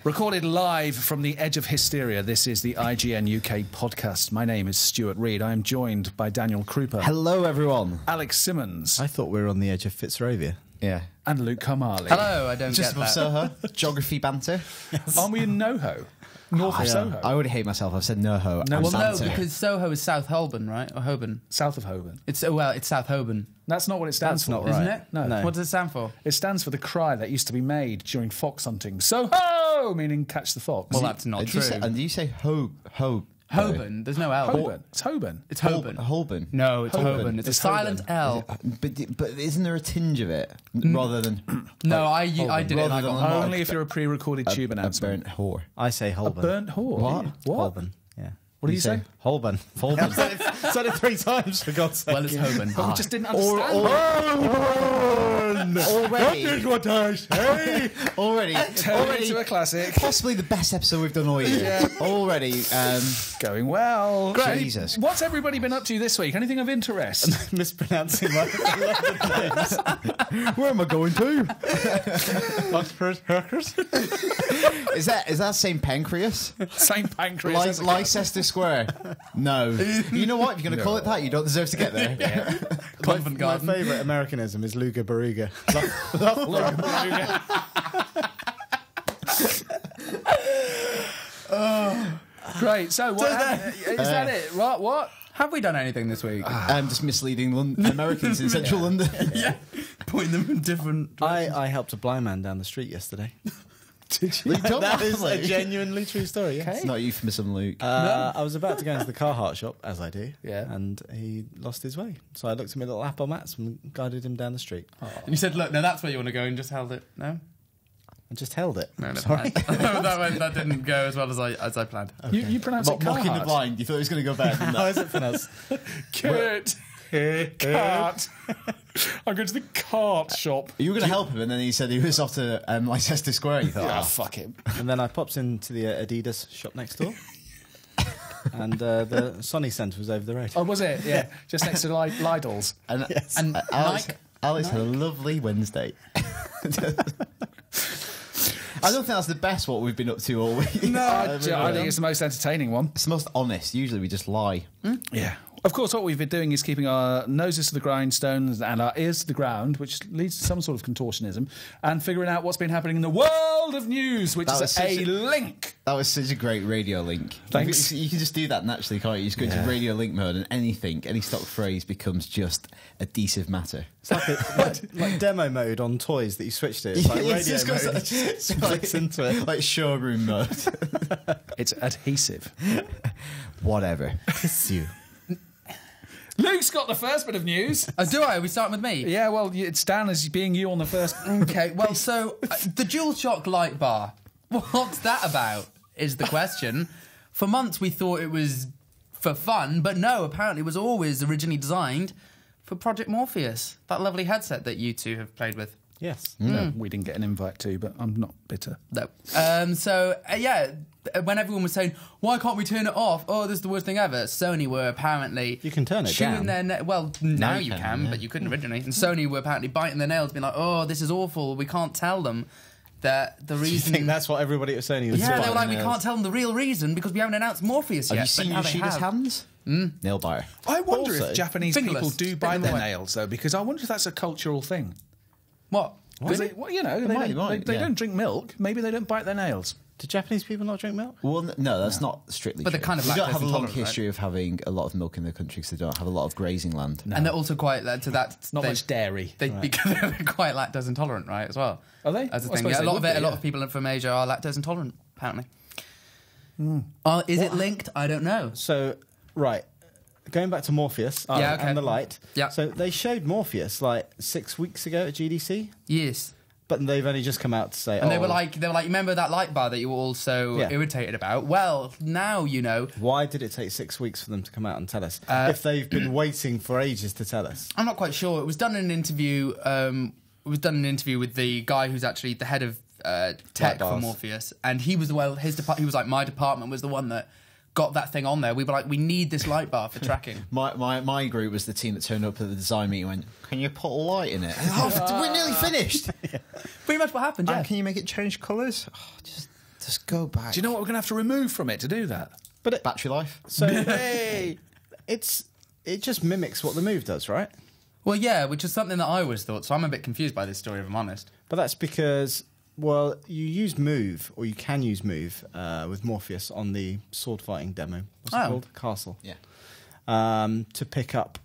Recorded live from the edge of hysteria, this is the IGN UK podcast. My name is Stuart Reid. I am joined by Daniel Krupa. Hello, everyone. Alex Simmons. I thought we were on the edge of Fitzrovia. Yeah. And Luke Carmarley. Hello, I don't Just get that. Soho. Geography banter. Aren't we in NoHo? North of Soho? I already hate myself. I've said NoHo. No, and Well, no, banter. because Soho is South Holborn, right? Or Holborn. South of Holborn. It's South Holborn, That's not what it stands for. That's not isn't right. it? No. What does it stand for? It stands for the cry that used to be made during fox hunting. Soho! Meaning catch the fox. Well, that's not true. Do you say Holborn. There's no L. Holborn. It's Holborn. It's Holborn. Holborn. No, it's Holborn. It's a It's silent Holborn. L. But isn't there a tinge of it rather than No, I did it. And I rather got than Only if you're a pre-recorded tube a announcement. burnt whore? I say A Holborn. burnt whore? What? Holborn, yeah. What do you say? Holborn. Holborn. Said it 3 times, for God's sake. Well, it's Holborn. But we just didn't understand. Already. That is what I say. Already. Turn into a classic. Possibly the best episode we've done all year. Already. Going well. Great. Jesus. What's everybody been up to this week? Anything of interest? Mispronouncing my 11 names. Where am I going to? Oxford Herkers. Is that St. Pancreas? St. Pancreas. Leicester Square. No. You know what? If you're going to call it that, you don't deserve to get there. Covent My Garden. favourite Americanism is Luga Baruga. Great. So what? Is that it? What? Have we done anything this week? I'm just misleading Americans in central London. Yeah. Pointing them in different... I helped a blind man down the street yesterday. Did you? That is a genuinely true story, yes. It's not euphemism, Luke. I was about to go into the Carhartt shop, as I do, Yeah. and he lost his way. So I looked at my little Apple Maps and guided him down the street. And you said, look, no, that's where you want to go, and just held it. No? I just held it. No, Sorry. that didn't go as well as I planned. You pronounce it Mocking the Carhartt. blind. You thought it was going to go bad, didn't How that? is it pronounced? Cart. Cart. I'm going to the cart shop. You were going to help him, and then he said he was off to Leicester Square. You thought, Ah, fuck him. And then I popped into the Adidas shop next door. And the Sony Centre was over the road. Oh, was it? Yeah. Just next to Lidl's. And, Yes. And Alex had a lovely Wednesday. I don't think that's the best what we've been up to all week. No, I think it's the most entertaining one. It's the most honest. Usually we just lie. Yeah. Of course, what we've been doing is keeping our noses to the grindstones and our ears to the ground, which leads to some sort of contortionism, and figuring out what's been happening in the world of news, which That is was a such link. That was such a great radio link. Thanks. You can just do that naturally, can't you? You just go into radio link mode and any stock phrase becomes just adhesive matter. It's like demo mode on toys that you switch to. It's like Yeah, radio just goes mode. like- Just clicks into it. Like showroom mode. It's adhesive. Whatever. Kiss you. Luke's got the first bit of news. do I? Are we starting with me? Yeah, well, it's down as being you on the first. Okay, well, so the DualShock light bar, what's that about, is the question. For months we thought it was for fun, but no, apparently it was always originally designed for Project Morpheus, that lovely headset that you two have played with. Yes. No, we didn't get an invite to, but I'm not bitter. No. Yeah, when everyone was saying, why can't we turn it off? Oh, this is the worst thing ever. Sony were apparently... You can turn it chewing down. their well, now you you can, can, yeah. but you couldn't originally. And Sony were apparently biting their nails, being like, oh, this is awful. We can't tell them that the Do you reason... think that's what everybody at Sony was Yeah, they were doing? like, we can't tell them the real reason because we haven't announced Morpheus yet. Have you seen but now they Yoshida's have. hands? Nail biter. I wonder Also, if Japanese fingerless. people do bite their Fingerless. nails, though, because I wonder if that's a cultural thing. What? Because they, well, you know, they, might, don't, they yeah. don't drink milk. Maybe they don't bite their nails. Do Japanese people not drink milk? Well, no, that's not strictly But true. they're kind of we don't lactose have a long intolerant, history of having a lot of milk in their country because they don't have a lot of grazing land. And they're also quite to that. Not they, much dairy. Because they're quite lactose intolerant, right? As well. Are they? As a I thing, suppose yeah, they a lot would of it. be, A lot yeah. of people from Asia are lactose intolerant, apparently. Is it linked? I don't know. So, right. Going back to Morpheus Yeah, okay. and the light. Yeah. So they showed Morpheus like 6 weeks ago at GDC, Yes. but they've only just come out to say, And they were like, remember that light bar that you were all so Yeah. irritated about? Well, now you know. why did it take 6 weeks for them to come out and tell us? If they've been waiting for ages to tell us. I'm not quite sure. It was done in an interview. With the guy who's actually the head of tech for bars. Morpheus, and he was he was like, my department was the one that got that thing on there. We were like, we need this light bar for tracking. My group was the team that turned up at the design meeting and went, can you put a light in it? Oh, we're nearly finished. Pretty much what happened. Yeah. Can you make it change colours? Oh, just Just go back. Do you know what we're going to have to remove from it to do that? But Battery life? so it just mimics what the Move does, right? Well, yeah, which is something that I always thought. So I'm a bit confused by this story, if I'm honest. But that's because, well, you use Move, or you can use Move with Morpheus on the sword fighting demo. What's it called? Castle. Yeah. To pick up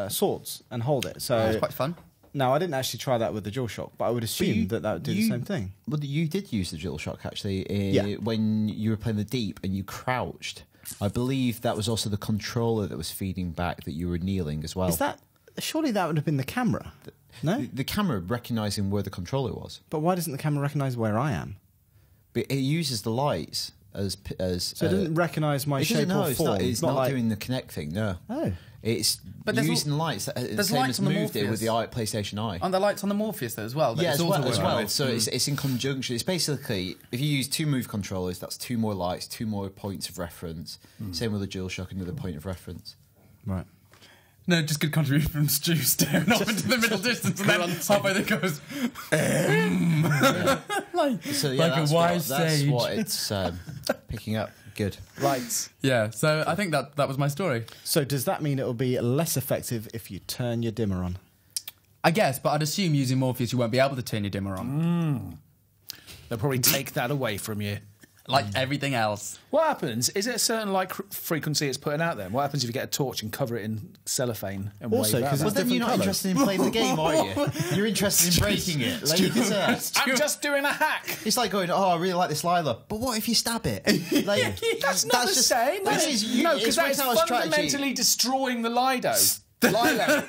swords and hold it. So That's quite fun. now I didn't actually try that with the DualShock, but I would assume that would do the same thing. Well, you did use the DualShock actually Yeah. when you were playing the Deep and you crouched. I believe that was also the controller that was feeding back that you were kneeling as well. Is that surely that would have been the camera? No, the camera recognising where the controller was? but why doesn't the camera recognise where I am? But it uses the lights as So it doesn't recognise my it shape doesn't, no, or it's form. not. It's not like, doing the Kinect thing. No. Oh. It's But there's using lights. The there's same lights as on the moved it with the Morpheus. PlayStation Eye. Aren't there lights on the Morpheus though as well? Yeah, It's as also well. As working well. with? So it's in conjunction. It's basically, if you use two Move controllers, that's two more lights, two more points of reference. Same with the DualShock, another point of reference. Right. No, just good contribution from Stu staring off into the middle distance and then halfway there goes... So yeah, Like a that's wise that's sage. what it's picking up. Good. Right. Yeah, so I think that was my story. So does that mean it will be less effective if you turn your dimmer on? I guess, but I'd assume using Morpheus you won't be able to turn your dimmer on. They'll probably take that away from you. Like everything else. What happens? Is it a certain frequency it's putting out then? What happens if you get a torch and cover it in cellophane and Also, wave 'cause out? it's Well, then you're not different interested in playing the game, are you? You're interested in breaking it. Like, you can say that. I'm just doing a hack. It's like going, oh, I really like this Lila, but what if you stab it? Like, That's not the same. This is you, No, it's because that is worked out a strategy. fundamentally destroying the Lido. Lido.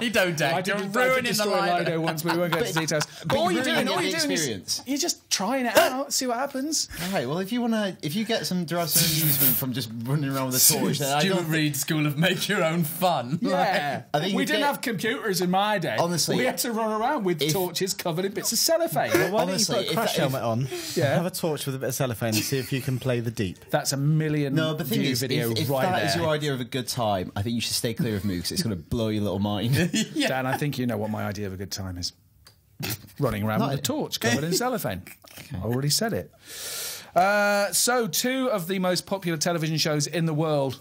Lido deck. You're ruining the Lido Lido. once. We won't go into details. But all you're doing is you're just trying it out, see what happens. All right, well, if you get some amusement from just running around with a torch, then I Stuart don't Reed School of Make Your Own Fun. Yeah, I think we you didn't get- have computers in my day. Honestly, we had to run around with torches covered in bits of cellophane. Why Honestly, don't you put a crash helmet on, Yeah. have a torch with a bit of cellophane and see if you can play the Deep? That's a million No, but the thing view is, video if right that there. is your idea of a good time, I think you should stay clear of me because it's going to blow your little mind. Dan, I think you know what my idea of a good time is. Running around with a torch covered in cellophane. I already said it. So, two of the most popular television shows in the world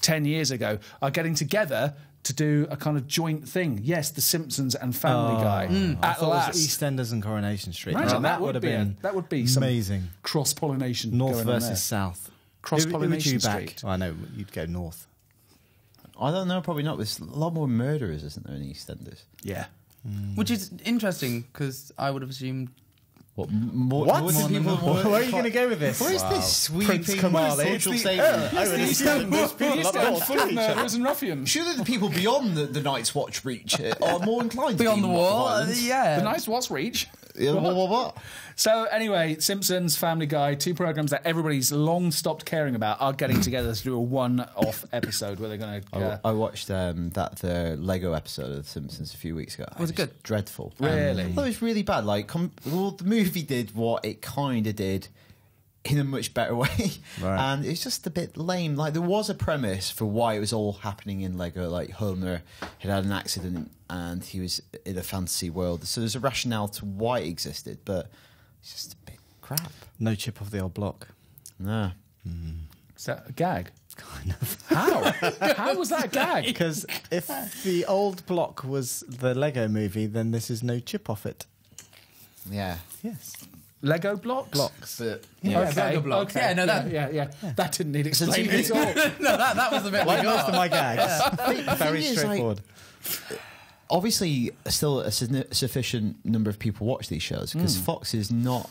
10 years ago are getting together to do a kind of joint thing. Yes, The Simpsons and Family Guy. I At thought last. it was EastEnders and Coronation Street. Imagine that would have been that would be some amazing. cross-pollination North going on versus there. South. Cross-pollination Who would you back? Street. Oh, I know you'd go North. I don't know, probably not. There's a lot more murderers, isn't there, in EastEnders? Yeah. Which is interesting because I would have assumed. What? More, What? more than people, more, Where are you going to go with this? Where is this Prince sweeping Kamali. social It's the- statement? EastEnders full of murderers and ruffians. Surely the people beyond the Night's Watch reach are more inclined Beyond to the be wall? violent. Yeah. The nice what's reach. Yeah, what? So anyway, Simpsons, Family Guy, two programs that everybody's long stopped caring about are getting together to do a one-off episode where they're going to... I watched the Lego episode of The Simpsons a few weeks ago. Was it good? Dreadful. Really? I thought it was really bad. Like, well, the movie did what it kind of did in a much better way. Right. And it's just a bit lame. Like, there was a premise for why it was all happening in Lego. Like, Homer had an accident and he was in a fantasy world. So there's a rationale to why it existed, but it's just a bit crap. No chip off the old block. No. Is that a gag? Kind of. How? How was that a gag? Because if the old block was the Lego movie, then this is no chip off it. Yeah. Yes. Lego blocks? Blocks. But, Yeah, Okay, Lego blocks. okay. Yeah, no, that- Yeah. That didn't need explaining it's at all. No, that was the bit we Like most got. of my gags. Very thing is, straightforward. obviously still a sufficient number of people watch these shows because Fox is not,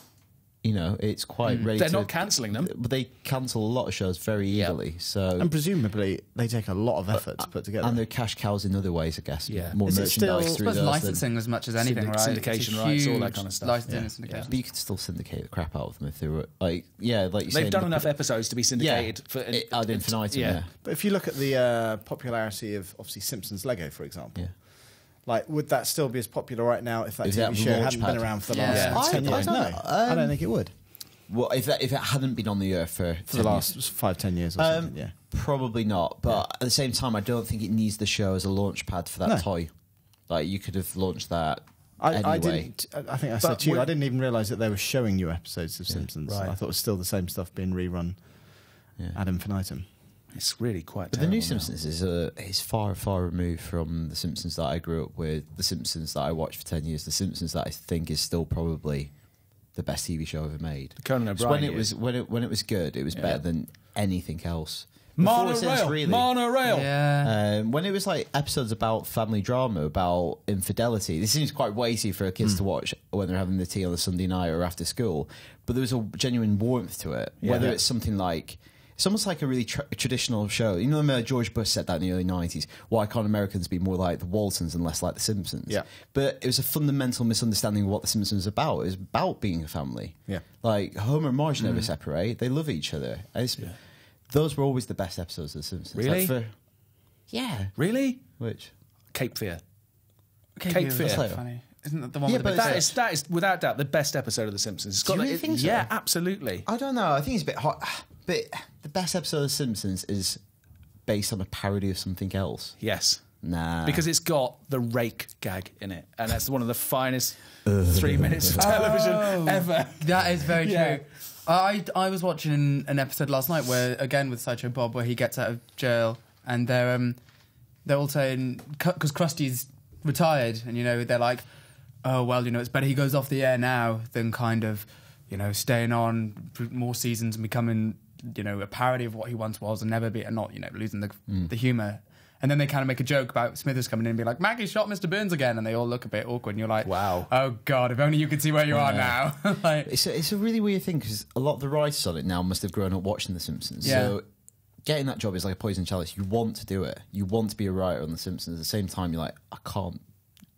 it's quite ready. They're not cancelling them. But they cancel a lot of shows very easily. So And presumably they take a lot of effort to put together. and they're cash cows in other ways, I guess. Yeah. More Is it merchandise still- through I suppose those. licensing as much as anything, right? syndication It's a rights, all that huge kind of stuff. Licensing Yeah. and syndication. But you could still syndicate the crap out of them if they were like you They've said, done enough episodes to be syndicated for ad infinitum. Yeah. But if you look at the popularity of obviously Simpsons Lego, for example, Yeah. like would that still be as popular right now if that If TV that show hadn't launchpad. been around for the Yeah. last 10 I years? don't No, know. I don't think it would. Well, if it hadn't been on the earth for For the 10 last 5-10 years or something, yeah. Probably not. But at the same time, I don't think it needs the show as a launch pad for that No. toy. Like, you could have launched that I anyway. didn't. I think I said to you, I didn't even realise that they were showing new episodes of Simpsons. right. I thought it was still the same stuff being rerun ad infinitum. It's really quite. But the new terrible now. Simpsons is far, far removed from the Simpsons that I grew up with, the Simpsons that I watched for 10 years, the Simpsons that I think is still probably the best TV show ever made. Conan O'Brien. When it was good, it was better than anything else. Monorail. Yeah. When it was like episodes about family drama, about infidelity, this seems quite weighty for kids to watch when they're having the tea on a Sunday night or after school. But there was a genuine warmth to it. Yeah. Whether it's something like, it's almost like a really traditional show. You know, George Bush said that in the early 90s. Why can't Americans be more like the Waltons and less like the Simpsons? Yeah. But it was a fundamental misunderstanding of what the Simpsons is about. It was about being a family. Yeah. Like Homer and Marge never separate. They love each other. Those were always the best episodes of The Simpsons. Really? Yeah. Really? Which? Cape Fear. Cape Fear. Fear. Funny. Isn't that the one Yeah, with the but big That is without doubt the best episode of The Simpsons. It's Do you got really think so? Yeah, absolutely. I don't know. I think it's a bit hot. But the best episode of The Simpsons is based on a parody of something else. Yes. Nah. Because it's got the rake gag in it, and that's one of the finest 3 minutes of television ever. That is very Yeah. true. I was watching an episode last night where, again, with Sideshow Bob, where he gets out of jail and they're all saying, because Krusty's retired, and, you know, they're like, oh, well, you know, it's better he goes off the air now than kind of, you know, staying on for more seasons and becoming, you know, a parody of what he once was and never be, and not, you know, losing the humour. And then they kind of make a joke about Smithers coming in and be like, Maggie shot Mr. Burns again, and they all look a bit awkward, and you're like, Wow. Oh God, if only you could see where you are now. Like, It's a really weird thing because a lot of the writers on it now must have grown up watching The Simpsons. Yeah. So getting that job is like a poison chalice. You want to do it. You want to be a writer on The Simpsons. At the same time, you're like, I can't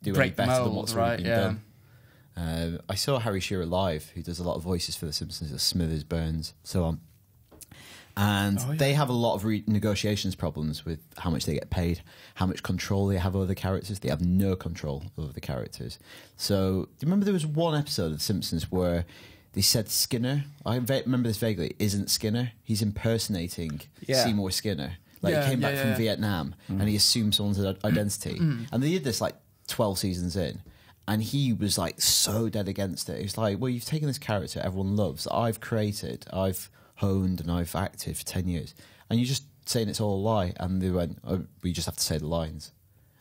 do any break the better than mold, what's right? already been Yeah. done. I saw Harry Shearer live, who does a lot of voices for The Simpsons, Smithers, Burns, so on. And they have a lot of negotiations problems with how much they get paid, how much control they have over the characters. They have no control over the characters. So, do you remember there was one episode of The Simpsons where they said Skinner? I remember this vaguely. Isn't Skinner? He's impersonating Seymour Skinner. Like, he came back from Vietnam and he assumed someone's identity. And they did this like 12 seasons in. And he was like so dead against it. He was like, well, you've taken this character everyone loves, that I've created, I've honed and I've acted for 10 years. And you're just saying it's all a lie. And they went, oh, we just have to say the lines.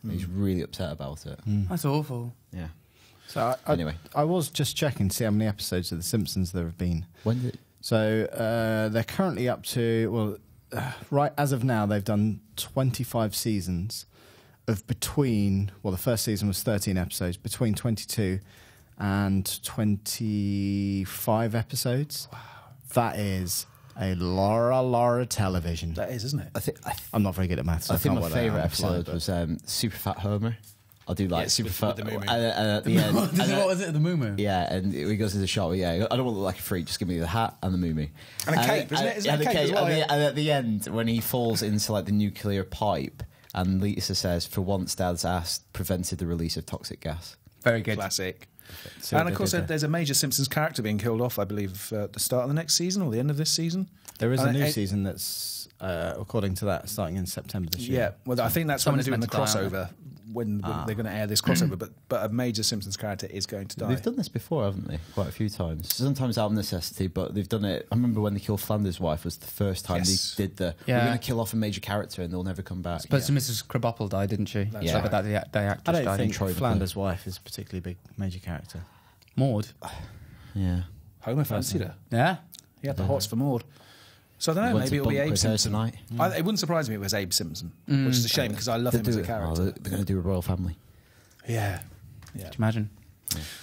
And he's really upset about it. That's awful. Yeah. So Anyway. I was just checking to see how many episodes of The Simpsons there have been. When did... So they're currently up to, right as of now, they've done 25 seasons of between, the first season was 13 episodes, between 22 and 25 episodes. Wow. That is a lot of television. That is, isn't it? I'm not very good at maths. So I think can't my work that out favourite on the fly, episode but- was Super Fat Homer. I'll do like Yes, Super with Fat... the moo-moo. and at the end... What was it? The moo-moo? Yeah, and he goes to the shop. Yeah, I don't want to look like a freak. Just give me the hat and the moo-moo. And a cape, isn't it? Isn't it a the cape as well, and, yeah? and at the end, when he falls into like the nuclear pipe, and Lisa says, "For once, Dad's ass prevented the release of toxic gas." Very good. Classic. See And what of they course, did there. there's a major Simpsons character being killed off, I believe, at the start of the next season or the end of this season. There is a And new it- season that's, according to that, starting in September this year. Yeah, well, I think that's when Someone's they're doing the meant to die, crossover, when they're going to air this crossover, but a major Simpsons character is going to die. They've done this before, haven't they? Quite a few times. Sometimes out of necessity, but they've done it. I remember when they killed Flanders' wife was the first time Yes. they did the. Yeah. We're going to kill off a major character and they'll never come back. But Mrs. Krabappel died, didn't she? That's right. But that the actress I don't died. think Troy Flanders' wife is a particularly big major character. Maud. Yeah. Homer fancied her. Yeah. He had the hots for Maud. So I don't know, Went maybe to it'll be bunk Abe with her Simpson. tonight. It wouldn't surprise me if it was Abe Simpson, which is a shame because I love him as a character. they're going to do a royal family. Yeah. Could you imagine?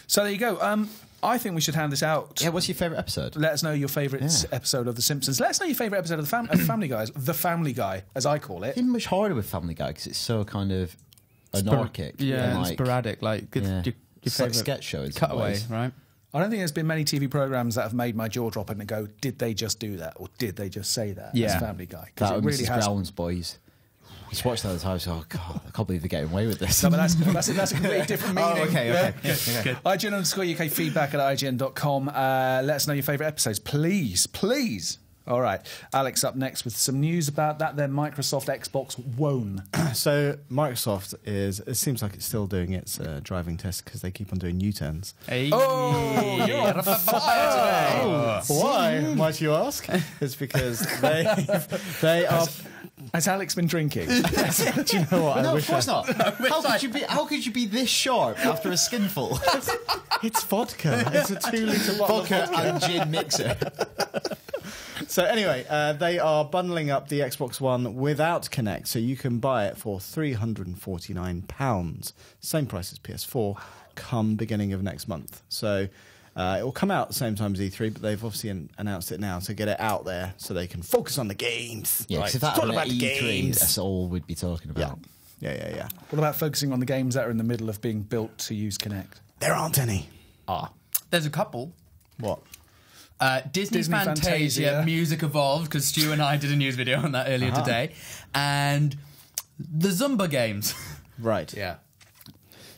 So there you go. I think we should hand this out. Yeah, what's your favourite episode? Let us know your favourite Yeah. episode of The Simpsons. Let us know your favourite episode of the Family Guy, The Family Guy, as I call it. It's much harder with Family Guy because it's so kind of anarchic. Yeah, and and like, sporadic. Like, yeah. your It's like favourite sketch show in some cutaway, ways. right? I don't think there's been many TV programmes that have made my jaw drop and go, did they just do that? Or did they just say that? Yeah. As Family Guy. Because That it and really Mrs. has. Brown's Boys. Just watch that at the time. So, oh God, I can't believe they're getting away with this. No, but that's a completely different meaning. Oh, okay. Yeah. IGN_UK feedback at IGN.com. Let us know your favourite episodes. Please All right. Alex up next with some news about that, their Microsoft Xbox One. So Microsoft it seems like it's still doing its driving test because they keep on doing U-turns. Hey. Oh, you're on fire today. Why, might you ask? It's because they are... Has Alex been drinking? Do you know what? No, of course not. How could you be this sharp after a skinful? It's vodka. It's a 2-litre bottle of vodka and gin mixer. So anyway, they are bundling up the Xbox One without Kinect, so you can buy it for £349, same price as PS4, come beginning of next month. So it will come out at the same time as E3, but they've obviously announced it now to get it out there so they can focus on the games. Yeah, right. if that It's all about about the E3, games. that's all we'd be talking about. Yeah. What about focusing on the games that are in the middle of being built to use Kinect? There aren't any. There's a couple. What? Disney Fantasia Music Evolved, because Stu and I did a news video on that earlier today, and the Zumba games. Right. Yeah.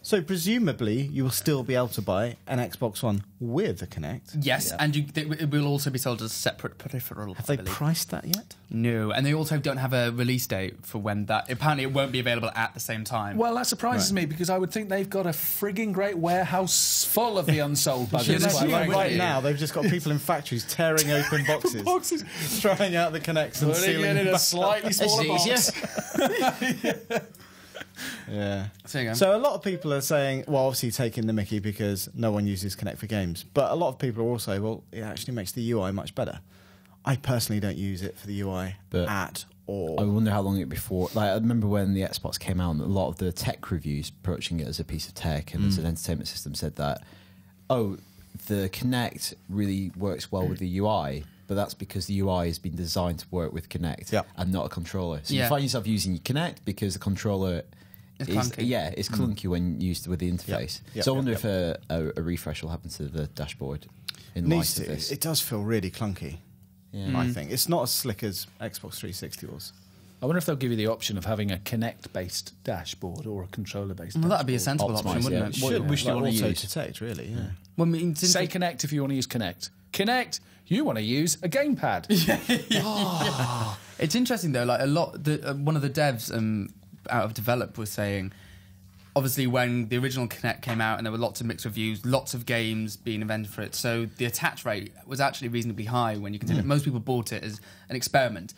So presumably you will still be able to buy an Xbox One with a Kinect. Yes, and it will also be sold as a separate peripheral. Have they priced that yet? No, and they also don't have a release date for when that... Apparently it won't be available at the same time. Well, that surprises me because I would think they've got a frigging great warehouse full of the unsold buggers. Right now, they've just got people in factories tearing open boxes, throwing out the Kinects and Putting sealing it in them a back slightly smaller box. Yeah. So, you go. So a lot of people are saying, well, obviously taking the mickey because no one uses Kinect for games. But a lot of people are also, well, it actually makes the UI much better. I personally don't use it for the UI at all. I wonder how long it before. Like, I remember when the Xbox came out, and a lot of the tech reviews approaching it as a piece of tech and as an entertainment system said that, the Kinect really works well with the UI. But that's because the UI has been designed to work with Kinect and not a controller. So you find yourself using your Kinect because the controller it's clunky. It's clunky when used with the interface. So I wonder if a refresh will happen to the dashboard in light of this. It does feel really clunky, I think. It's not as slick as Xbox 360 was. I wonder if they'll give you the option of having a Kinect-based dashboard or a controller-based Well, that'd be a sensible option, wouldn't it? What do you want to use? Auto-detect, really, Well, I mean, Say Kinect if you want to use Kinect. Kinect, you want to use a gamepad. It's interesting, though, like one of the devs out of Develop was saying, obviously when the original Kinect came out and there were lots of mixed reviews, lots of games being invented for it, so the attach rate was actually reasonably high when you consider most people bought it as an experiment.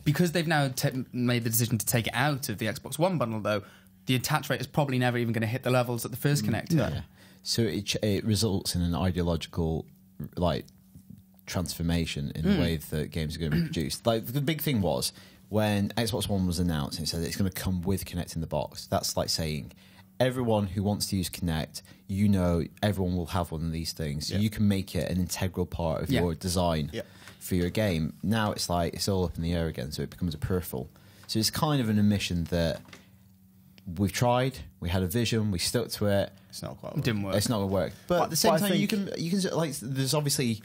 Because they've now made the decision to take it out of the Xbox One bundle, though, the attach rate is probably never even going to hit the levels that the first Kinect did. Yeah. So it results in an ideological transformation in the way that games are going to be produced. Like the big thing was when Xbox One was announced, it said it's going to come with Kinect in the box. That's like saying everyone who wants to use Kinect, everyone will have one of these things. So you can make it an integral part of your design for your game. Now it's like it's all up in the air again, so it becomes a peripheral. So it's kind of an admission that we've tried, we had a vision, we stuck to it. It's not quite. It didn't work. It's not going to work. But at the same time, you can like. There's obviously,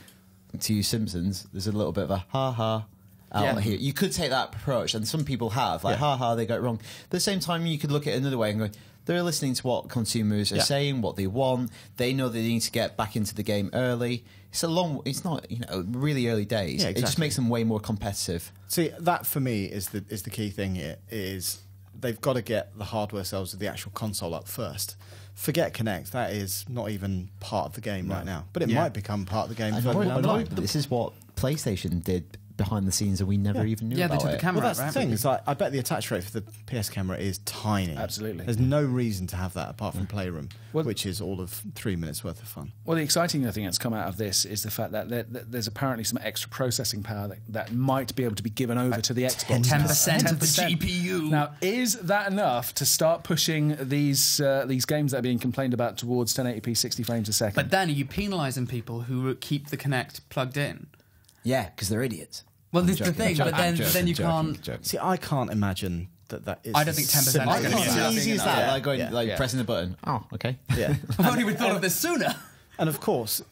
to use Simpsons, there's a little bit of a ha here. You could take that approach, and some people have ha they got it wrong. But at the same time, you could look at it another way and go, they're listening to what consumers are saying, what they want. They know they need to get back into the game early. It's not really early days. Yeah, exactly. It just makes them way more competitive. See, that for me is the key thing here. Is they've got to get the hardware sales of the actual console up first. Forget Kinect. That is not even part of the game right now. But it might become part of the game further down the line. This is what PlayStation did behind the scenes, and we never even knew about they took the it. camera Well, that's out, the right? thing. It's like, I bet the attach rate for the PS camera is tiny. Absolutely. There's no reason to have that apart from Playroom, which is all of 3 minutes worth of fun. Well, the exciting thing that's come out of this is the fact that there's apparently some extra processing power that might be able to be given over to the Xbox. 10% of the GPU. Now, is that enough to start pushing these games that are being complained about towards 1080p 60 frames a second? But then are you penalising people who keep the Kinect plugged in? Yeah, because they're idiots. Well, this is the thing, but then you can't... See, I can't imagine that is... I don't think 10% is simple. going to be As easy as that, Yeah. pressing the button. Oh, okay. Yeah. I've only even thought of this sooner. And of course,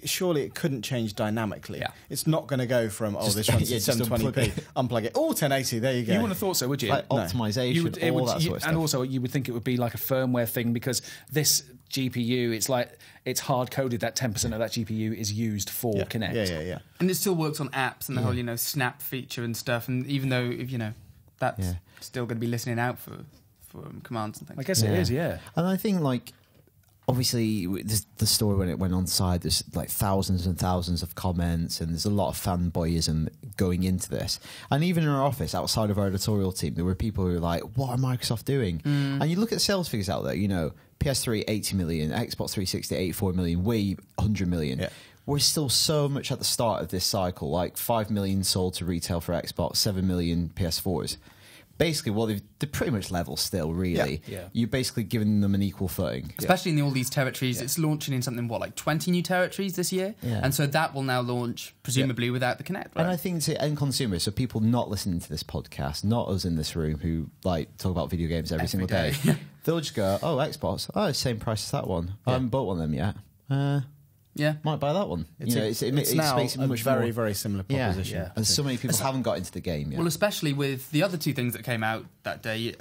surely it couldn't change dynamically. Yeah. It's not going to go from, this runs at 720p, unplug it. Oh, 1080, there you go. You wouldn't have thought so, would you? Like optimization, all that sort of stuff. And also, you would think it would be like a firmware thing because this GPU, it's like it's hard coded that 10% of that GPU is used for Kinect. Yeah. And it still works on apps and the whole, snap feature and stuff. And even though, that's still going to be listening out for commands and things. I guess it is, yeah. And I think, like, obviously, the story when it went on side, there's like thousands and thousands of comments, and there's a lot of fanboyism going into this. And even in our office, outside of our editorial team, there were people who were like, "What are Microsoft doing?" And you look at sales figures out there. PS3 80 million, Xbox 360 84 million, Wii 100 million. Yeah. We're still so much at the start of this cycle. Like 5 million sold to retail for Xbox, 7 million PS4s. Basically, they're pretty much level still, really. Yeah. You're basically giving them an equal footing. Especially in all these territories. It's launching in something, 20 new territories this year? Yeah. And so that will now launch, presumably, without the Kinect, right? And I think to end consumers, so people not listening to this podcast, not us in this room who talk about video games every single day, they'll just go, oh, Xbox, it's the same price as that one. I haven't bought one of them yet. Might buy that one. It's now makes it a much very, more, very similar proposition. Yeah. And so many people haven't got into the game yet. Well, especially with the other two things that came out that day.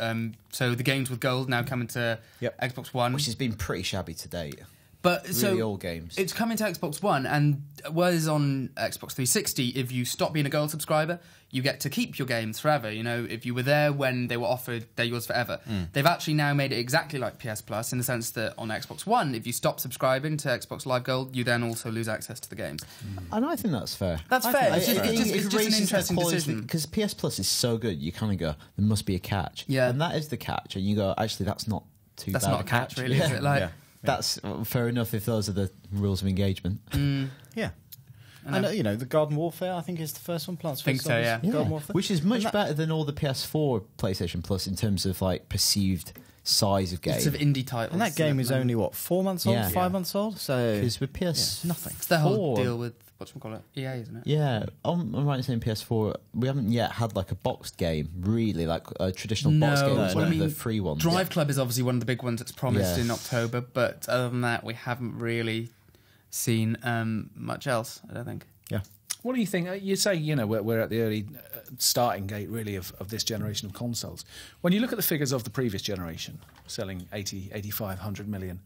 So the games with gold now coming to Xbox One. Which has been pretty shabby to date. But really old games. It's coming to Xbox One, and whereas on Xbox 360, if you stop being a gold subscriber, you get to keep your games forever. If you were there when they were offered, they're yours forever. They've actually now made it exactly like PS Plus in the sense that on Xbox One, if you stop subscribing to Xbox Live Gold, you then also lose access to the games. And I think that's fair. That's fair. It's just an interesting decision. Because PS Plus is so good, you kind of go, there must be a catch. Yeah. And that is the catch. And you go, actually, that's not too bad. That's not a catch, really, is it? That's fair enough if those are the rules of engagement. Yeah. And the Garden Warfare, I think, is the first one. Plants vs. so, yeah. Garden Warfare. Which is much better than all the PS4 PlayStation Plus in terms of perceived size of game. Lots of indie titles. And that game is only 4 months old, 5 months old. So because with PS nothing. It's the whole deal with whatchamacallit, EA, isn't it? Yeah, I'm right in saying PS4. We haven't yet had a boxed game, really, like a traditional boxed game. One of the free ones. Drive Club is obviously one of the big ones that's promised in October, but other than that, we haven't really seen much else, I don't think. Yeah. What do you think? You say, we're at the early starting gate, really, of this generation of consoles. When you look at the figures of the previous generation, selling 80, 85, 100 million,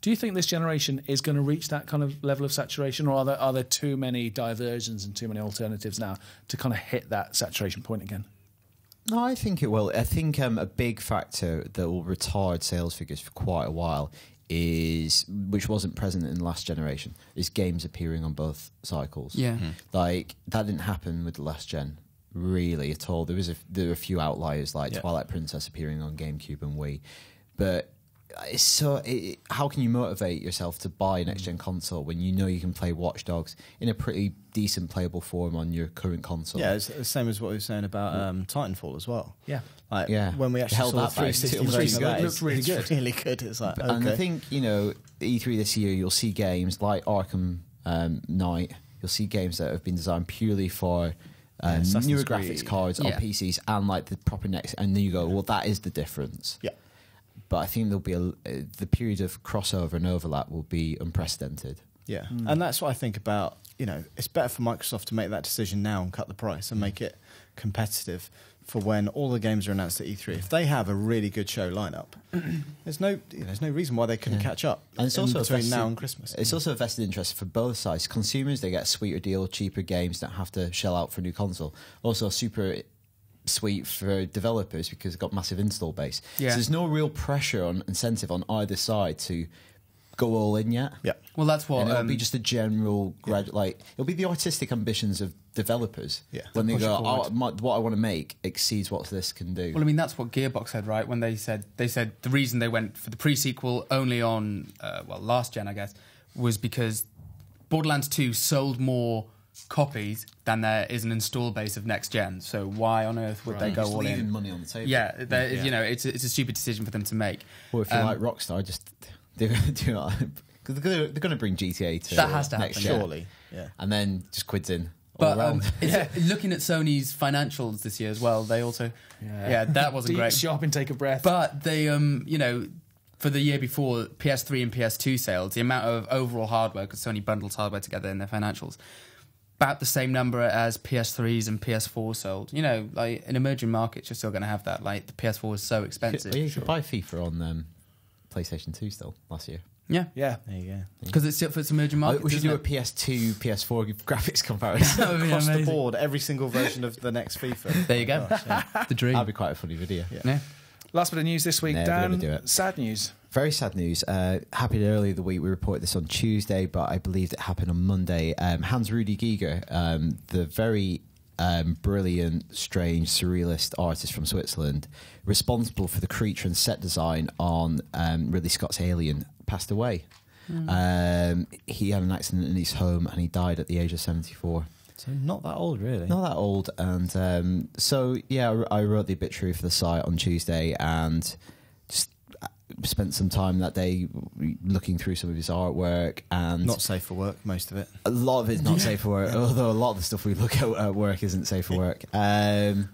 do you think this generation is going to reach that kind of level of saturation, or are there too many diversions and too many alternatives now to kind of hit that saturation point again? No, I think it will. I think a big factor that will retard sales figures for quite a while which wasn't present in the last generation, is games appearing on both cycles. Yeah. That didn't happen with the last gen, really, at all. There were a few outliers, like Twilight Princess appearing on GameCube and Wii. But how can you motivate yourself to buy a next-gen console when you know you can play Watch Dogs in a pretty decent playable form on your current console? Yeah, it's the same as what we were saying about Titanfall as well. Yeah. When we actually saw the 360 version of that, it looked really good. Really good. It's like, okay. And I think, E3 this year, you'll see games like Arkham Knight. You'll see games that have been designed purely for newer graphics cards on PCs and the proper next. And then you go, well, that is the difference. Yeah. But I think there'll be the period of crossover and overlap will be unprecedented. Yeah, and that's what I think about. It's better for Microsoft to make that decision now and cut the price and make it competitive for when all the games are announced at E3. If they have a really good show lineup, there's no reason why they couldn't catch up. And it's also between now and Christmas. It's also a vested interest for both sides. Consumers, they get a sweeter deal, cheaper games, don't have to shell out for a new console. Also, super sweet for developers because they've got massive install base. Yeah. So there's no real pressure on incentive on either side to go all in yet. Yeah. Well, that's what... And it'll be just a general... it'll be the artistic ambitions of developers. Yeah. When they go, what I want to make exceeds what this can do. Well, that's what Gearbox said, right? When they said the reason they went for the pre-sequel only on, last gen, I guess, was because Borderlands 2 sold more copies than there is an install base of next gen. So why on earth would they go all leaving in? money on the table. Yeah, it's a stupid decision for them to make. Or if you like Rockstar, just they're going to do it because they're going to bring GTA to that has to next happen, gen. Surely. Yeah. And then just quids in. But looking at Sony's financials this year as well, they also that wasn't great. Sharp intake of breath. But they for the year before PS3 and PS2 sales, the amount of overall hardware, because Sony bundles hardware together in their financials, about the same number as PS3s and PS4 sold. In emerging markets, you're still going to have that. The PS4 is so expensive. You could buy FIFA on PlayStation 2 still last year. Yeah. Yeah. There you go. Because it's for its emerging market. We should do a PS2, PS4 graphics comparison. That would be Across the amazing. board, every single version of the next FIFA. There you go. Gosh, yeah. The dream. That'd be quite a funny video. Yeah. Last bit of news this week, Never gonna Dan. do it. Sad news. Very sad news. Happened earlier the week. We reported this on Tuesday, but I believed it happened on Monday. Hans-Rudi Giger, the very brilliant, strange, surrealist artist from Switzerland, responsible for the creature and set design on Ridley Scott's Alien, passed away. He had an accident in his home and he died at the age of 74. So not that old, really. Not that old. And so, yeah, I wrote the obituary for the site on Tuesday and just spent some time that day looking through some of his artwork. And Not safe for work, most of it. a lot of it's not safe for work, although a lot of the stuff we look at work isn't safe for work. And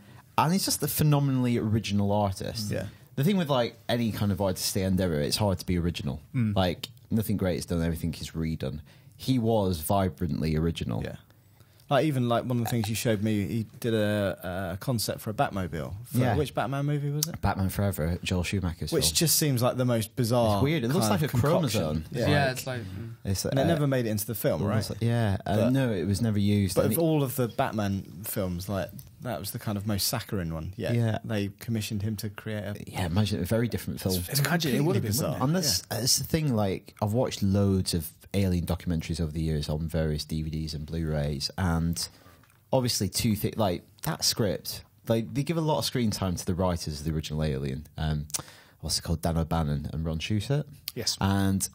he's just a phenomenally original artist. Yeah. The thing with like any kind of artistic endeavour, it's hard to be original. Like nothing great is done, everything is redone. He was vibrantly original. Yeah. Like even like one of the things you showed me, he did a concept for a Batmobile. For Yeah. Which Batman movie was it? Batman Forever, Joel Schumacher's Which film. just seems like the most bizarre. It's weird. It looks kind like of a concoction. chromosome. Yeah, it's like... It's, And it never made it into the film, right? Yeah, But- no, it was never used. But And of all of the Batman films, like that was the kind of most saccharine one. Yeah. Yeah. They commissioned him to create a. yeah, imagine a very different film. Imagine it would have been bizarre. bizarre. And that's the thing. Like I've watched loads of Alien documentaries over the years on various DVDs and Blu-rays, and obviously like that script. Like they give a lot of screen time to the writers of the original Alien. What's it called? Dan O'Bannon and Ron Shusett. Yes. And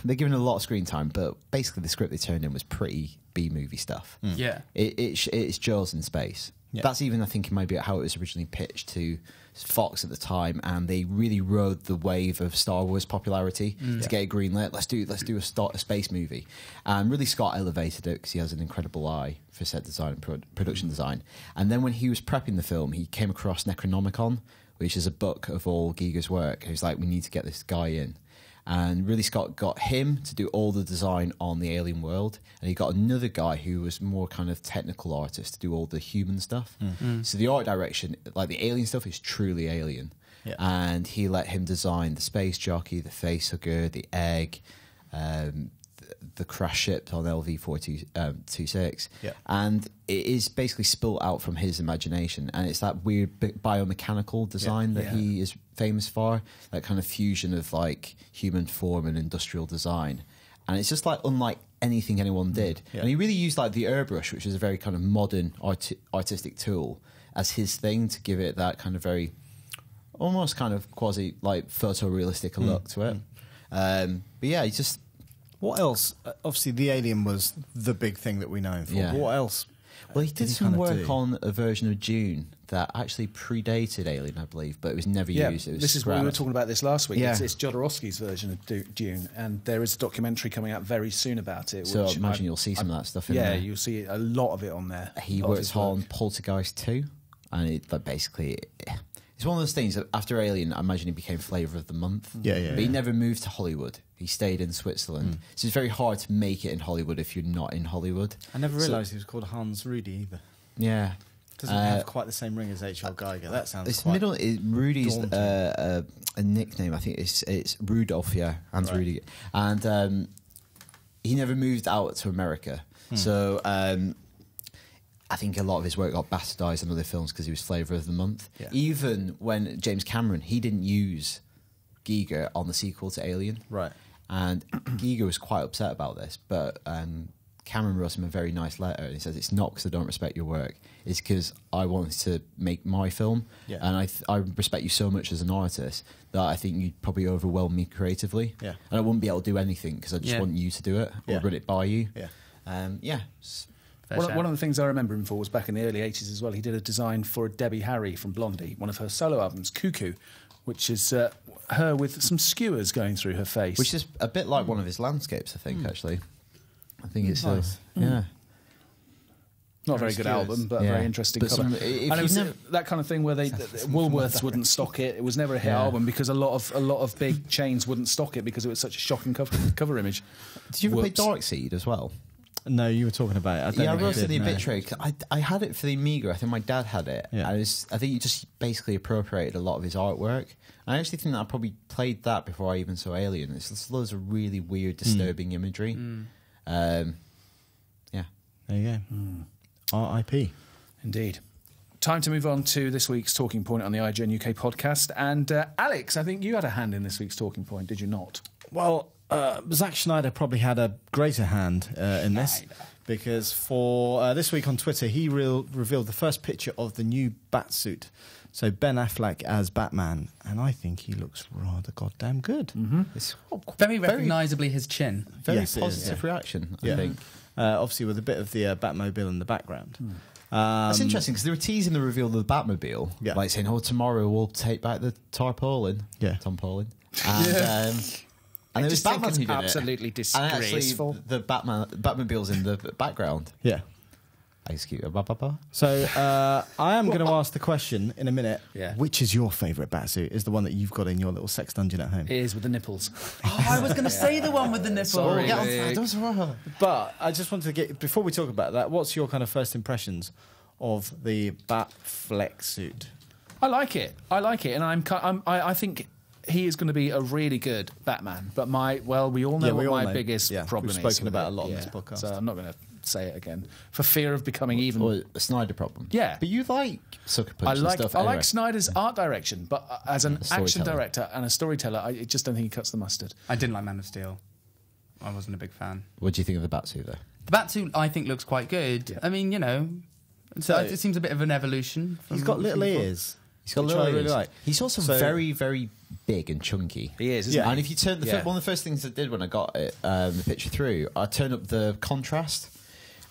they're given a lot of screen time, but basically the script they turned in was pretty B-movie stuff. Yeah. It's Jaws in space. Yeah. That's even, I think, maybe how it was originally pitched to Fox at the time, and they really rode the wave of Star Wars popularity to get it greenlit. Let's do a space movie. And really, Scott elevated it because he has an incredible eye for set design and production design. And then when he was prepping the film, he came across Necronomicon, which is a book of all Giger's work. He was like, we need to get this guy in. And really, Scott got him to do all the design on the alien world, and he got another guy who was more kind of technical artist to do all the human stuff. So the art direction, like the alien stuff, is truly alien. Yeah. And he let him design the space jockey, the facehugger, the egg, the crash ship on LV-426. Yeah. And it is basically spilt out from his imagination, and it's that weird biomechanical design that he is famous for, that kind of fusion of like human form and industrial design. And it's just like unlike anything anyone did. Yeah. And he really used like the airbrush, which is a very kind of modern artistic tool, as his thing to give it that kind of very almost kind of quasi like photorealistic look to it. But yeah, he just... What else? Obviously, the Alien was the big thing that we know him for. Yeah. What else? Well, he did some kind of work do? on a version of Dune that actually predated Alien, I believe, but it was never used. It was this is what we were scrapped. talking about this last week. Yeah. It's Jodorowsky's version of Dune, and there is a documentary coming out very soon about it. So which I imagine you'll see some of that stuff in there. you'll see a lot of it on there. He A lot of works his work. on Poltergeist 2, and it like, basically... It's one of those things that after Alien, I imagine he became flavour of the month. Yeah. But he never moved to Hollywood. He stayed in Switzerland. So it's very hard to make it in Hollywood if you're not in Hollywood. I never realised he was called Hans Rudi either. Yeah. Doesn't have quite the same ring as H.L. Geiger. That sounds It's quite Rudy's daunting. a nickname. I think it's Rudolph, yeah, Hans Right. Rudi. And he never moved out to America. So I think a lot of his work got bastardized in other films because he was flavour of the month. Yeah. Even when James Cameron, he didn't use Giger on the sequel to Alien. Right. And Giger was quite upset about this, but Cameron wrote him a very nice letter, and he says, it's not because I don't respect your work, it's because I wanted to make my film, Yeah. and I respect you so much as an artist that I think you'd probably overwhelm me creatively, Yeah. and I wouldn't be able to do anything because I just want you to do it, or Yeah. run it by you. Yeah. One of the things I remember him for was back in the early 80s as well. He did a design for Debbie Harry from Blondie, one of her solo albums, Cuckoo, which is her with some skewers going through her face. Which is a bit like one of his landscapes, I think, actually. I think it's... Nice. Yeah. not a very good skewers. album, but a Yeah. very interesting But cover. some- if And it you've was never- that kind of thing where Woolworths wouldn't stock it. It was never a hit Yeah. album because a lot of big chains wouldn't stock it because it was such a shocking cover image. Did you ever Whoops. play Darkseid as well? No, you were talking about it. I don't I think wrote did, in the no. obituary. 'Cause I had it for the Amiga. I think my dad had it. Yeah. I think he just basically appropriated a lot of his artwork. I actually think that I probably played that before I even saw Alien. It's just loads of really weird, disturbing imagery. Yeah. There you go. R.I.P. Indeed. Time to move on to this week's talking point on the IGN UK podcast. And Alex, I think you had a hand in this week's talking point, did you not? Well, Zack Schneider probably had a greater hand in this, because for this week on Twitter, he revealed the first picture of the new Batsuit. So Ben Affleck as Batman, and I think he looks rather goddamn good. It's Very recognisably his chin. very Yes, it is, positive reaction, I Yeah. think. Obviously, with a bit of the Batmobile in the background. That's interesting because they were teasing the reveal of the Batmobile, Yeah. like saying, "Oh, tomorrow we'll take back the tarpaulin." Yeah. Tom Paulin. And it was just think Batman it's who did absolutely it. And actually, disgraceful. the Batmobile's in the background. Yeah. Excuse me. So I am going to ask the question in a minute. Yeah. Which is your favourite Batsuit? Is the one that you've got in your little sex dungeon at home? It is with the nipples. Oh, I was going to say the one with the nipple. Sorry. Get on Rick. to that. But I just wanted to get, before we talk about that, what's your kind of first impressions of the Batfleck suit? I like it, and I think he is going to be a really good Batman. But we all know what my biggest problem is. We've spoken with about it. a lot on this podcast. So I'm not going to say it again for fear of becoming even. Or a Snyder problem. Yeah. But you like Sucker Punch I and stuff. I anyway. like Snyder's art direction, but as an action storyteller. director and a storyteller, I just don't think he cuts the mustard. I didn't like Man of Steel. I wasn't a big fan. What do you think of the Batsuit, though? The Batsuit, I think, looks quite good. Yeah. I mean, So- it seems a bit of an evolution. He's got little ears. He's got Which little I really ears. like. He's also So- very, very big and chunky. He is, isn't Yeah. And if you turn Yeah. one of the first things I did when I got it, the picture through, I turned up the contrast.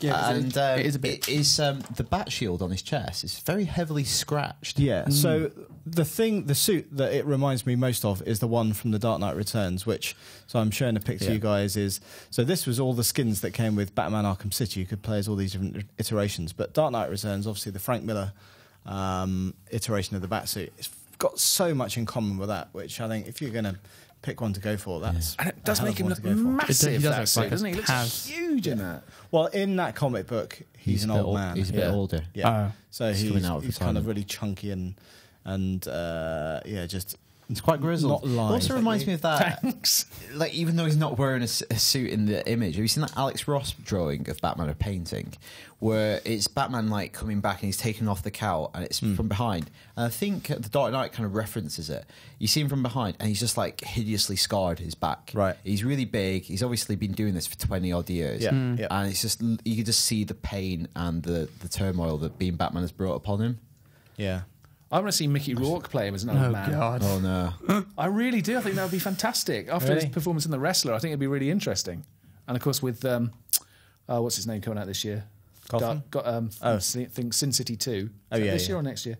Yeah, and it is a bit- it is the bat shield on his chest is very heavily scratched. Yeah. So the suit that it reminds me most of is the one from The Dark Knight Returns, which, so I'm showing a picture to you guys, so this was all the skins that came with Batman Arkham City. You could play as all these different iterations. But Dark Knight Returns, obviously the Frank Miller iteration of the Batsuit, it's got so much in common with that, which I think if you're going to pick one to go for, that's And it does a hell make of him one look to go for. massive, He does that look suit, like doesn't he? He looks Taz. huge in that. Well, in that comic book, he's an a bit old man. He's a bit older. Yeah. Oh. So He's coming out of he's kind of retirement. really chunky and just It's quite grizzled. not lined. It also reminds me of that. Thanks. Like, even though he's not wearing a suit in the image, have you seen that Alex Ross drawing of Batman, a painting, where it's Batman like coming back and he's taking off the cowl and it's from behind? And I think the Dark Knight kind of references it. You see him from behind and he's just like hideously scarred his back. Right. He's really big. He's obviously been doing this for 20 odd years. Yeah. Yeah. And it's just, you can just see the pain and the turmoil that being Batman has brought upon him. Yeah. I want to see Mickey Rourke play him as an old man. God. Oh no. I really do. I think that would be fantastic. After his Really? performance in The Wrestler, I think it'd be really interesting. And of course, with what's his name coming out this year? Gotham? I think Sin City 2. Oh, yeah, this yeah. year or next year?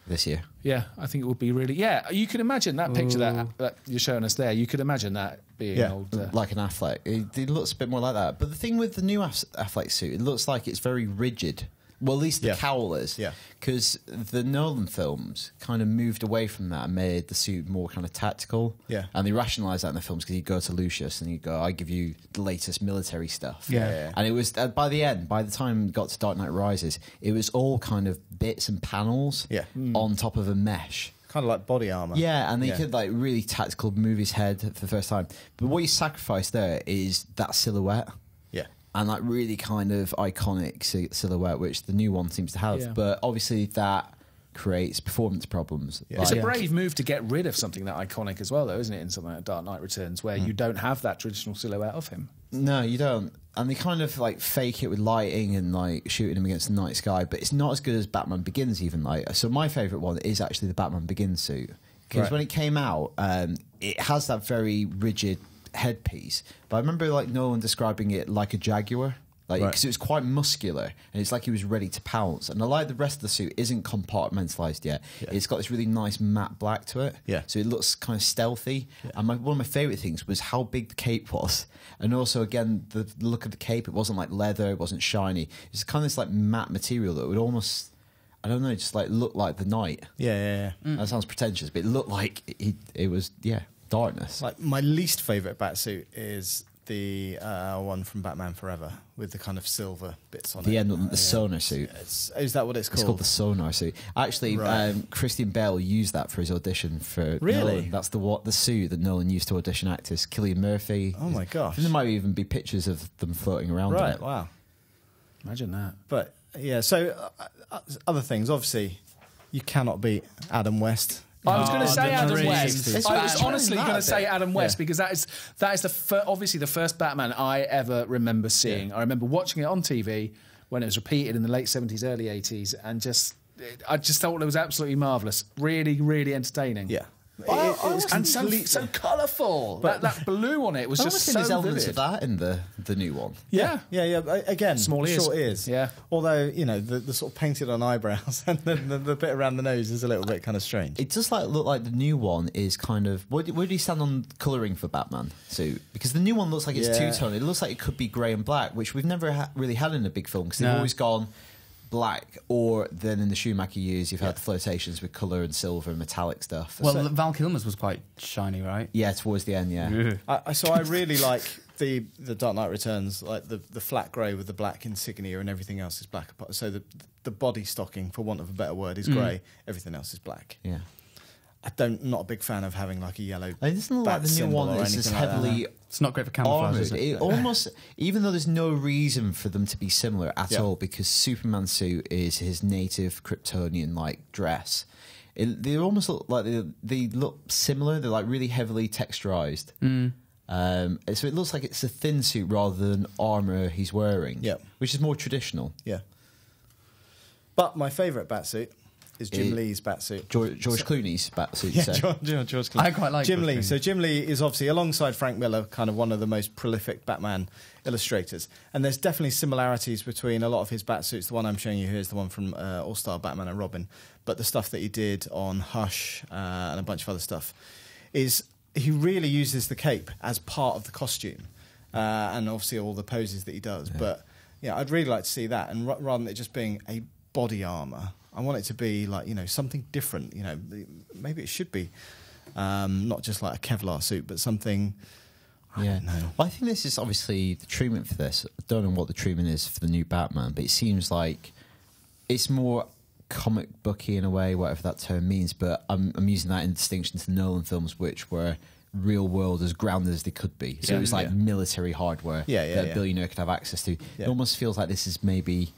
This year. Yeah, I think it would be really. Yeah, you could imagine that picture that you're showing us there. You could imagine that being Yeah. old. Like an Affleck. It looks a bit more like that. But the thing with the new Affleck suit, it looks like it's very rigid. Well, at least the Yeah. cowl is. Yeah. Because the Nolan films kind of moved away from that and made the suit more kind of tactical. Yeah. And they rationalised that in the films because you go to Lucius and you go, I give you the latest military stuff. Yeah. And it was, by the end, by the time it got to Dark Knight Rises, it was all kind of bits and panels Yeah. on top of a mesh. Kind of like body armor. Yeah, and they could like really tactical move his head for the first time. But what you sacrifice there is that silhouette. Yeah. And like really kind of iconic silhouette, which the new one seems to have. Yeah. But obviously that creates performance problems. Yeah. It's a Like- brave move to get rid of something that iconic as well, though, isn't it? In something like Dark Knight Returns, where you don't have that traditional silhouette of him. No, you don't. And they kind of like fake it with lighting and like shooting him against the night sky, but it's not as good as Batman Begins even. Like, so my favourite one is actually the Batman Begins suit. Because Right. when it came out, it has that very rigid headpiece. But I remember like Nolan describing it like a Jaguar. Like, Right. because it was quite muscular and it's like he was ready to pounce. And I like the rest of the suit isn't compartmentalised yet. Yeah. It's got this really nice matte black to it. Yeah. So it looks kind of stealthy. And one of my favourite things was how big the cape was. And also, again, the look of the cape, it wasn't like leather, it wasn't shiny. It was kind of this like matte material that would almost, I don't know, just like look like the night. Yeah. That sounds pretentious, but it looked like it was, darkness. Like my least favorite Batsuit is the one from Batman Forever with the kind of silver bits on The it. end, the sonar suit. Is that what it's called? It's called the sonar suit. Actually, Christian Bale used that for his audition for Nolan. That's the suit that Nolan used to audition actors. Cillian Murphy. Oh my gosh! There might even be pictures of them floating around. Right. In it. Wow. Imagine that. But yeah, so other things. Obviously, you cannot beat Adam West. I was going to say Adam dream. West. I was honestly going to say Adam West because that is obviously the first Batman I ever remember seeing. I remember watching it on TV when it was repeated in the late 70s, early 80s, and I just thought it was absolutely marvellous. Really, really entertaining. Yeah. It was and so colourful. But that blue on it was just so there's elements vivid. of that in the new one. Yeah. Again, Small ears. short ears. Yeah. Although the sort of painted on eyebrows and the bit around the nose is a little bit kind of strange. It does look like the new one is kind of. Where do you stand on colouring for Batman suit? Because the new one looks like it's two-tone. It looks like it could be grey and black, which we've never really had in a big film because they've always gone black, or then in the Schumacher years you've had the flirtations with colour and silver and metallic stuff. Well, Val Kilmer's was quite shiny, right? Yeah, towards the end, yeah. I really like the Dark Knight Returns, like the flat grey with the black insignia and everything else is black. So the body stocking, for want of a better word, is grey. Everything else is black. Yeah. Not a big fan of having like a yellow. It doesn't look like the new one is just heavily. It's not great for camouflage, is it? It almost, even though there's no reason for them to be similar at all, because Superman's suit is his native Kryptonian like dress. They almost look like they look similar. They're like really heavily texturized. So it looks like it's a thin suit rather than armor he's wearing. Yeah, which is more traditional. Yeah. But my favourite Batsuit is Jim Lee's Batsuit. George Clooney's Batsuit. Yeah, George Clooney. I quite like Jim George Lee. Clooney. So Jim Lee is obviously, alongside Frank Miller, kind of one of the most prolific Batman illustrators. And there's definitely similarities between a lot of his Batsuits. The one I'm showing you here is the one from All-Star Batman and Robin. But the stuff that he did on Hush and a bunch of other stuff is he really uses the cape as part of the costume. And obviously all the poses that he does. Yeah. But yeah, I'd really like to see that. And rather than it just being a body armour, I want it to be like, something different. Maybe it should be not just like a Kevlar suit, but something. I don't know. Well, I think this is obviously the treatment for this. I don't know what the treatment is for the new Batman, but it seems like it's more comic booky in a way, whatever that term means. But I'm using that in distinction to the Nolan films, which were real world as grounded as they could be. So it was like military hardware that a billionaire could have access to. It almost feels like this is maybe.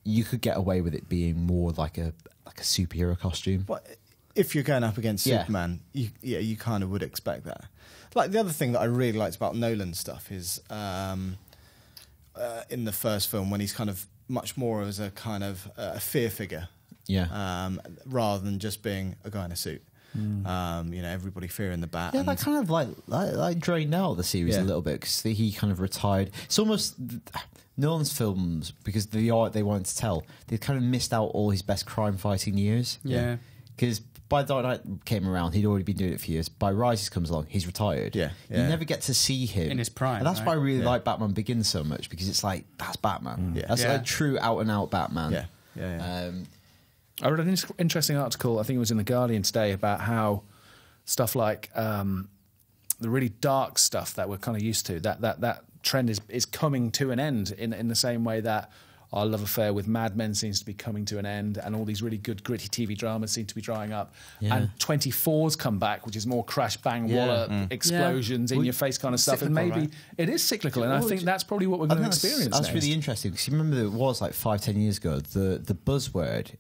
You could get away with it being more like a superhero costume. Well, if you're going up against Superman, you kind of would expect that. Like the other thing that I really liked about Nolan stuff is in the first film when he's kind of much more as a kind of a fear figure, rather than just being a guy in a suit. Everybody fearing the Bat. Yeah, that kind of like drained out the series a little bit because he kind of retired. It's almost Nolan's films, because the art they wanted to tell, they kind of missed out all his best crime fighting years. Yeah, because by Dark Knight came around, he'd already been doing it for years. By Rises comes along, he's retired. You never get to see him in his prime, and that's why I really like Batman Begins so much, because it's like that's Batman. That's a true out and out Batman. I read an interesting article, I think it was in The Guardian today, about how stuff like the really dark stuff that we're kind of used to, that trend is coming to an end in the same way that our love affair with Mad Men seems to be coming to an end, and all these really good gritty TV dramas seem to be drying up. And 24's come back, which is more crash, bang, wallop, explosions, in your face kind of stuff. And maybe it is cyclical, and I think that's probably what we're going to experience That's next. really interesting, because you remember it was like 5-10 years ago, the buzzword,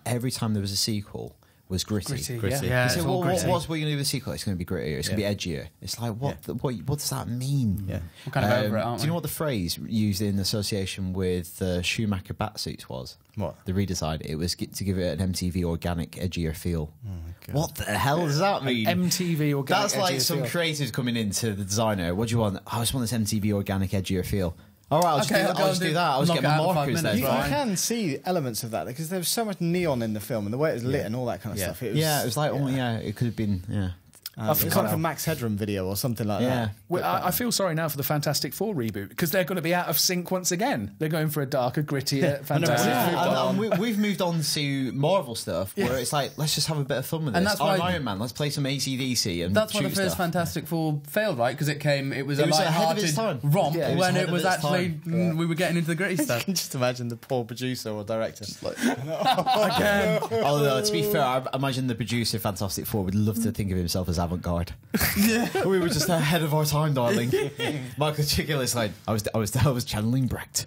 every time there was a sequel, was gritty. Yeah, so what's we going to do with the sequel? It's going to be grittier. It's going to be edgier. It's like what does that mean? Yeah, we're kind of over it, aren't we? Do you know what the phrase used in association with Schumacher Batsuits was? What? The redesign. It was to give it an MTV organic edgier feel. Oh my God. What the hell does that mean? MTV organic. That's like edgier some feel. creatives coming into the designer. What do you want? I just want this MTV organic edgier feel. All right, I'll just do that. I'll just get my markers then. You can see elements of that because there was so much neon in the film and the way it was lit and all that kind of stuff. It was like, it could have been, It's kind of a Max Headroom video or something like that. Well, I feel sorry now for the Fantastic Four reboot because they're going to be out of sync once again. They're going for a darker, grittier Fantastic Four. We've moved on to Marvel stuff where it's like, let's just have a bit of fun with And this. that's why- Iron Man, let's play some AC/DC and That's why the shoot first stuff. Fantastic Four failed, right? Because it was a was ahead of light-hearted its time. romp Yeah, it was when ahead it of was its actually time. we were getting into the gritty I stuff. can just imagine the poor producer or director. Although, to be fair, I imagine the producer of Fantastic Four would love to think of himself as avant-garde. Yeah, we were just ahead of our time, darling. Michael Chikil is like, I was channeling Brecht.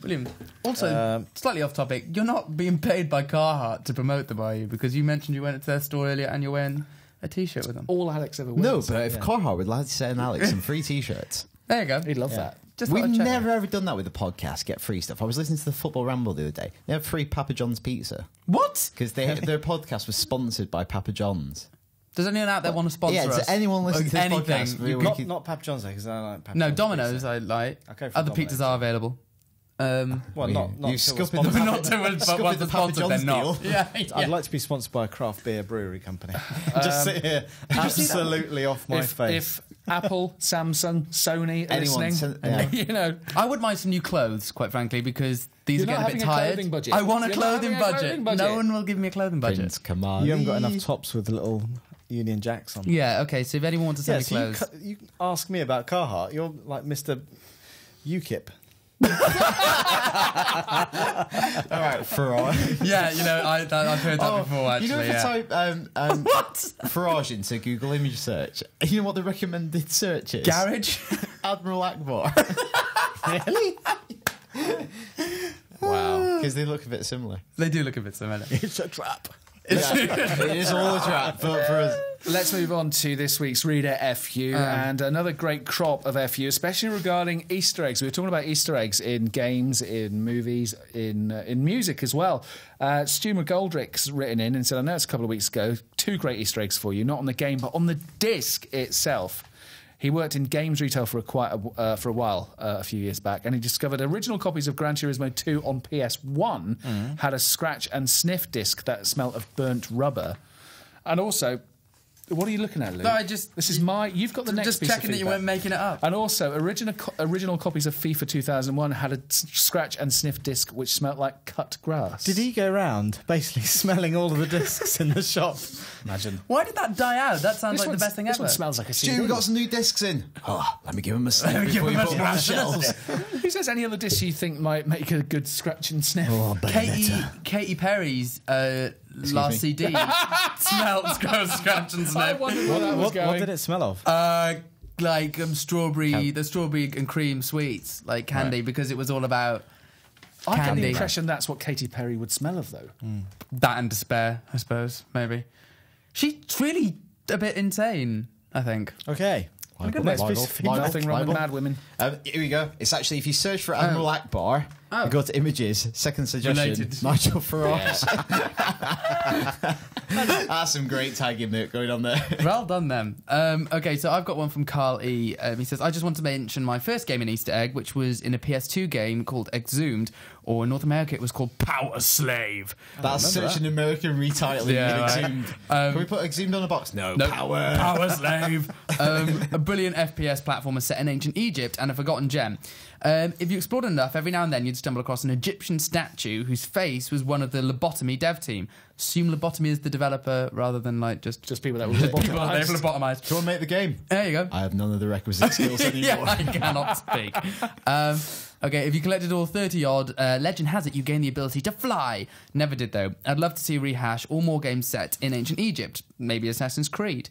Brilliant. Also, slightly off topic, you're not being paid by Carhartt to promote them, are you? Because you mentioned you went to their store earlier and you're wearing a T-shirt with them. All Alex ever wears. No, but if Carhartt would like to send Alex some free T-shirts. There you go. He'd love that. Just We've thought I'd check never it. ever done that with the podcast, get free stuff. I was listening to the Football Ramble the other day. They have free Papa John's pizza. What? Because their podcast was sponsored by Papa John's. Does anyone out there want to sponsor Yeah, us? does anyone listen to this Anything. podcast? Not Pap John's, because I like Pap No, John's Domino's pizza. I like. Okay, for Other Domino's. pizzas are available. Well, not you until we're scuffed sponsored. the- Not to but Scuffing once the it's Papa sponsored, John's they're not. deal. Yeah, I'd like to be sponsored by a craft beer brewery company. Just sit here, absolutely off my face. If Apple, Samsung, Sony are Anyone, listening, you know, I would buy some new clothes, quite frankly, because these You're are not getting a bit having a tired. clothing budget. I want a You're not clothing having a budget. clothing budget. No one will give me a clothing budget. Prince, come on. You haven't got enough tops with little Union Jacks on. Yeah, okay, so if anyone wants to send me so clothes... you ask me about Carhartt. You're like Mr. UKIP. All right, Farage. Yeah, you know, I've heard that before, actually. You know, if yeah. I type Farage into Google image search, you know what the recommended search is? Garage? Admiral Akbar. Really? Wow. Because they look a bit similar. They do look a bit similar. It's a trap. It is all a trap for us. let's move on to this week's Reader FU and another great crop of FU, especially regarding Easter eggs. We were talking about Easter eggs in games, in movies, in music as well. Stu McGoldrick's written in and said, I know it's a couple of weeks ago, 2 great Easter eggs for you, not on the game, but on the disc itself. He worked in games retail for a while, a few years back, and he discovered original copies of Gran Turismo 2 on PS1 had a scratch and sniff disc that smelt of burnt rubber. And also, what are you looking at, Lou? No, This is you've got the next just piece checking of that you feedback. weren't making it up. And also, original copies of FIFA 2001 had a scratch and sniff disc which smelt like cut grass. Did he go round basically smelling all of the discs in the shop? Imagine. Why did that die out? That sounds like the best thing this ever. one smells like a CD. Stu, we got some new discs in. Oh, let me give him a sniff me give before you him a put them on the sniff. shelves. Who says any other disc you think might make a good scratch and sniff? Oh, Katy Perry's last CD smells gross, scratch and I sniff. wondered where that was going. What did it smell of? Like strawberry, the strawberry and cream sweets, like candy, because it was all about I get the candy. impression that's what Katy Perry would smell of, though. That and despair, I suppose, maybe. She's really a bit insane, I think. Okay. Next piece of feedback. Nothing wrong with mad women. Here we go. It's actually, if you search for Admiral Akbar, you go to images, second suggestion, Related. Nigel Farage. That's some great tagging there going on there. Well done, then. Okay, so I've got one from Carl E. He says, I just want to mention my first game in Easter egg, which was in a PS2 game called Exhumed, or in North America it was called Power Slave. That's such an American retitling. Yeah, right. Exhumed. Can we put Exhumed on a box? No. Power Slave. A brilliant FPS platformer set in ancient Egypt and a forgotten gem. If you explored enough, every now and then you'd stumble across an Egyptian statue whose face was one of the Lobotomy dev team. Assume Lobotomy is the developer rather than like just people that were people that they've lobotomized. Do you want to make the game? There you go. I have none of the requisite skills anymore. Yeah, I cannot speak. Okay, if you collected all 30-odd, legend has it you gain the ability to fly. Never did, though. I'd love to see a rehash or more games set in ancient Egypt. Maybe Assassin's Creed.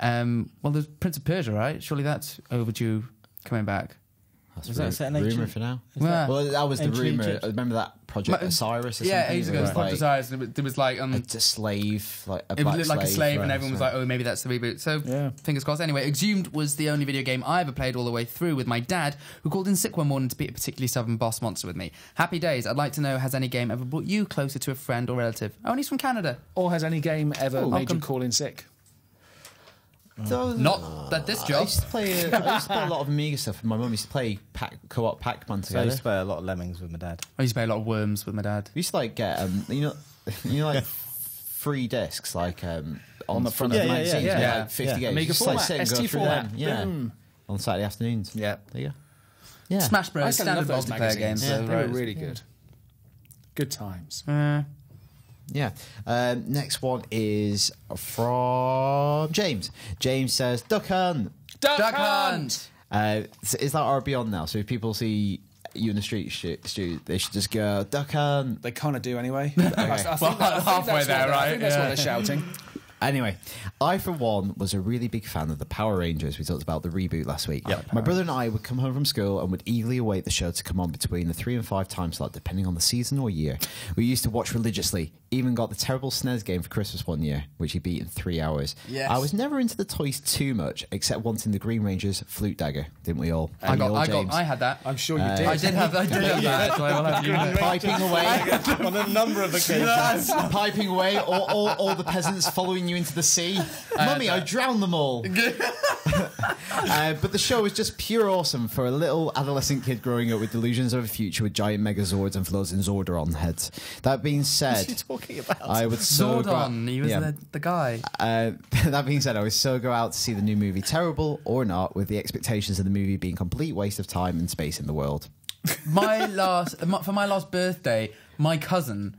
Well, there's Prince of Persia, right? Surely that's overdue coming back. That's Was that set in ancient- rumour for now. Well, Well, that was the ancient rumour. Egypt? Remember that Project Osiris or yeah, something? ages It ago, it was was Project Osiris, and it was like... a slave, like a it black looked like a slave, and right, everyone was so- like, oh, maybe that's the reboot. So, Yeah. fingers crossed. Anyway, Exhumed was the only video game I ever played all the way through with my dad, who called in sick one morning to beat a particularly stubborn boss monster with me. Happy days. I'd like to know, has any game ever brought you closer to a friend or relative? Oh, and he's from Canada. Or has any game ever made welcome. you call in sick? Not at this I job. used to play a lot of Amiga stuff. My mum used to play co-op Pac-Man So I together. used to play a lot of Lemmings with my dad. I used to play a lot of Worms with my dad. We used to like get like 3 discs like on on the front of of the the magazine. magazine. Like 50 games. Amiga Just format, sit and go ST through format. them. Yeah. Boom. On Saturday afternoons. Yeah. There you go. Yeah. Smash I Bros. used to Standard love those multiplayer magazines. games. Yeah, so they were right. really good. Good times. Yeah. Next one is from James. James says, Duck Hunt. Duck Duck Hunt! Hunt! Is that our beyond now? So if people see you in the street, Stu, they should just go, Duck Hunt. They kind of do anyway. Well, halfway there, right? I think that's what they're shouting. Anyway, I, for one, was a really big fan of the Power Rangers. We talked about the reboot last week. My brother and I would come home from school and would eagerly await the show to come on between the 3 and 5 time slot, depending on the season or year. We used to watch religiously. Even got the terrible SNES game for Christmas one year, which he beat in 3 hours. Yes. I was never into the toys too much, except wanting the Green Ranger's flute dagger, didn't we all? I had that. I'm sure you did. I did have that. So I will have you know. Piping away. On a number of occasions. Piping away, all the peasants following you into the sea. Mummy, I drowned them all. But the show was just pure awesome for a little adolescent kid growing up with delusions of a future with giant megazords and floating Zordon heads. That being said, I would so Zordon, he was the guy. That being said, I would so go out to see the new movie, terrible or not, with the expectations of the movie being complete waste of time and space in the world. For my last birthday, my cousin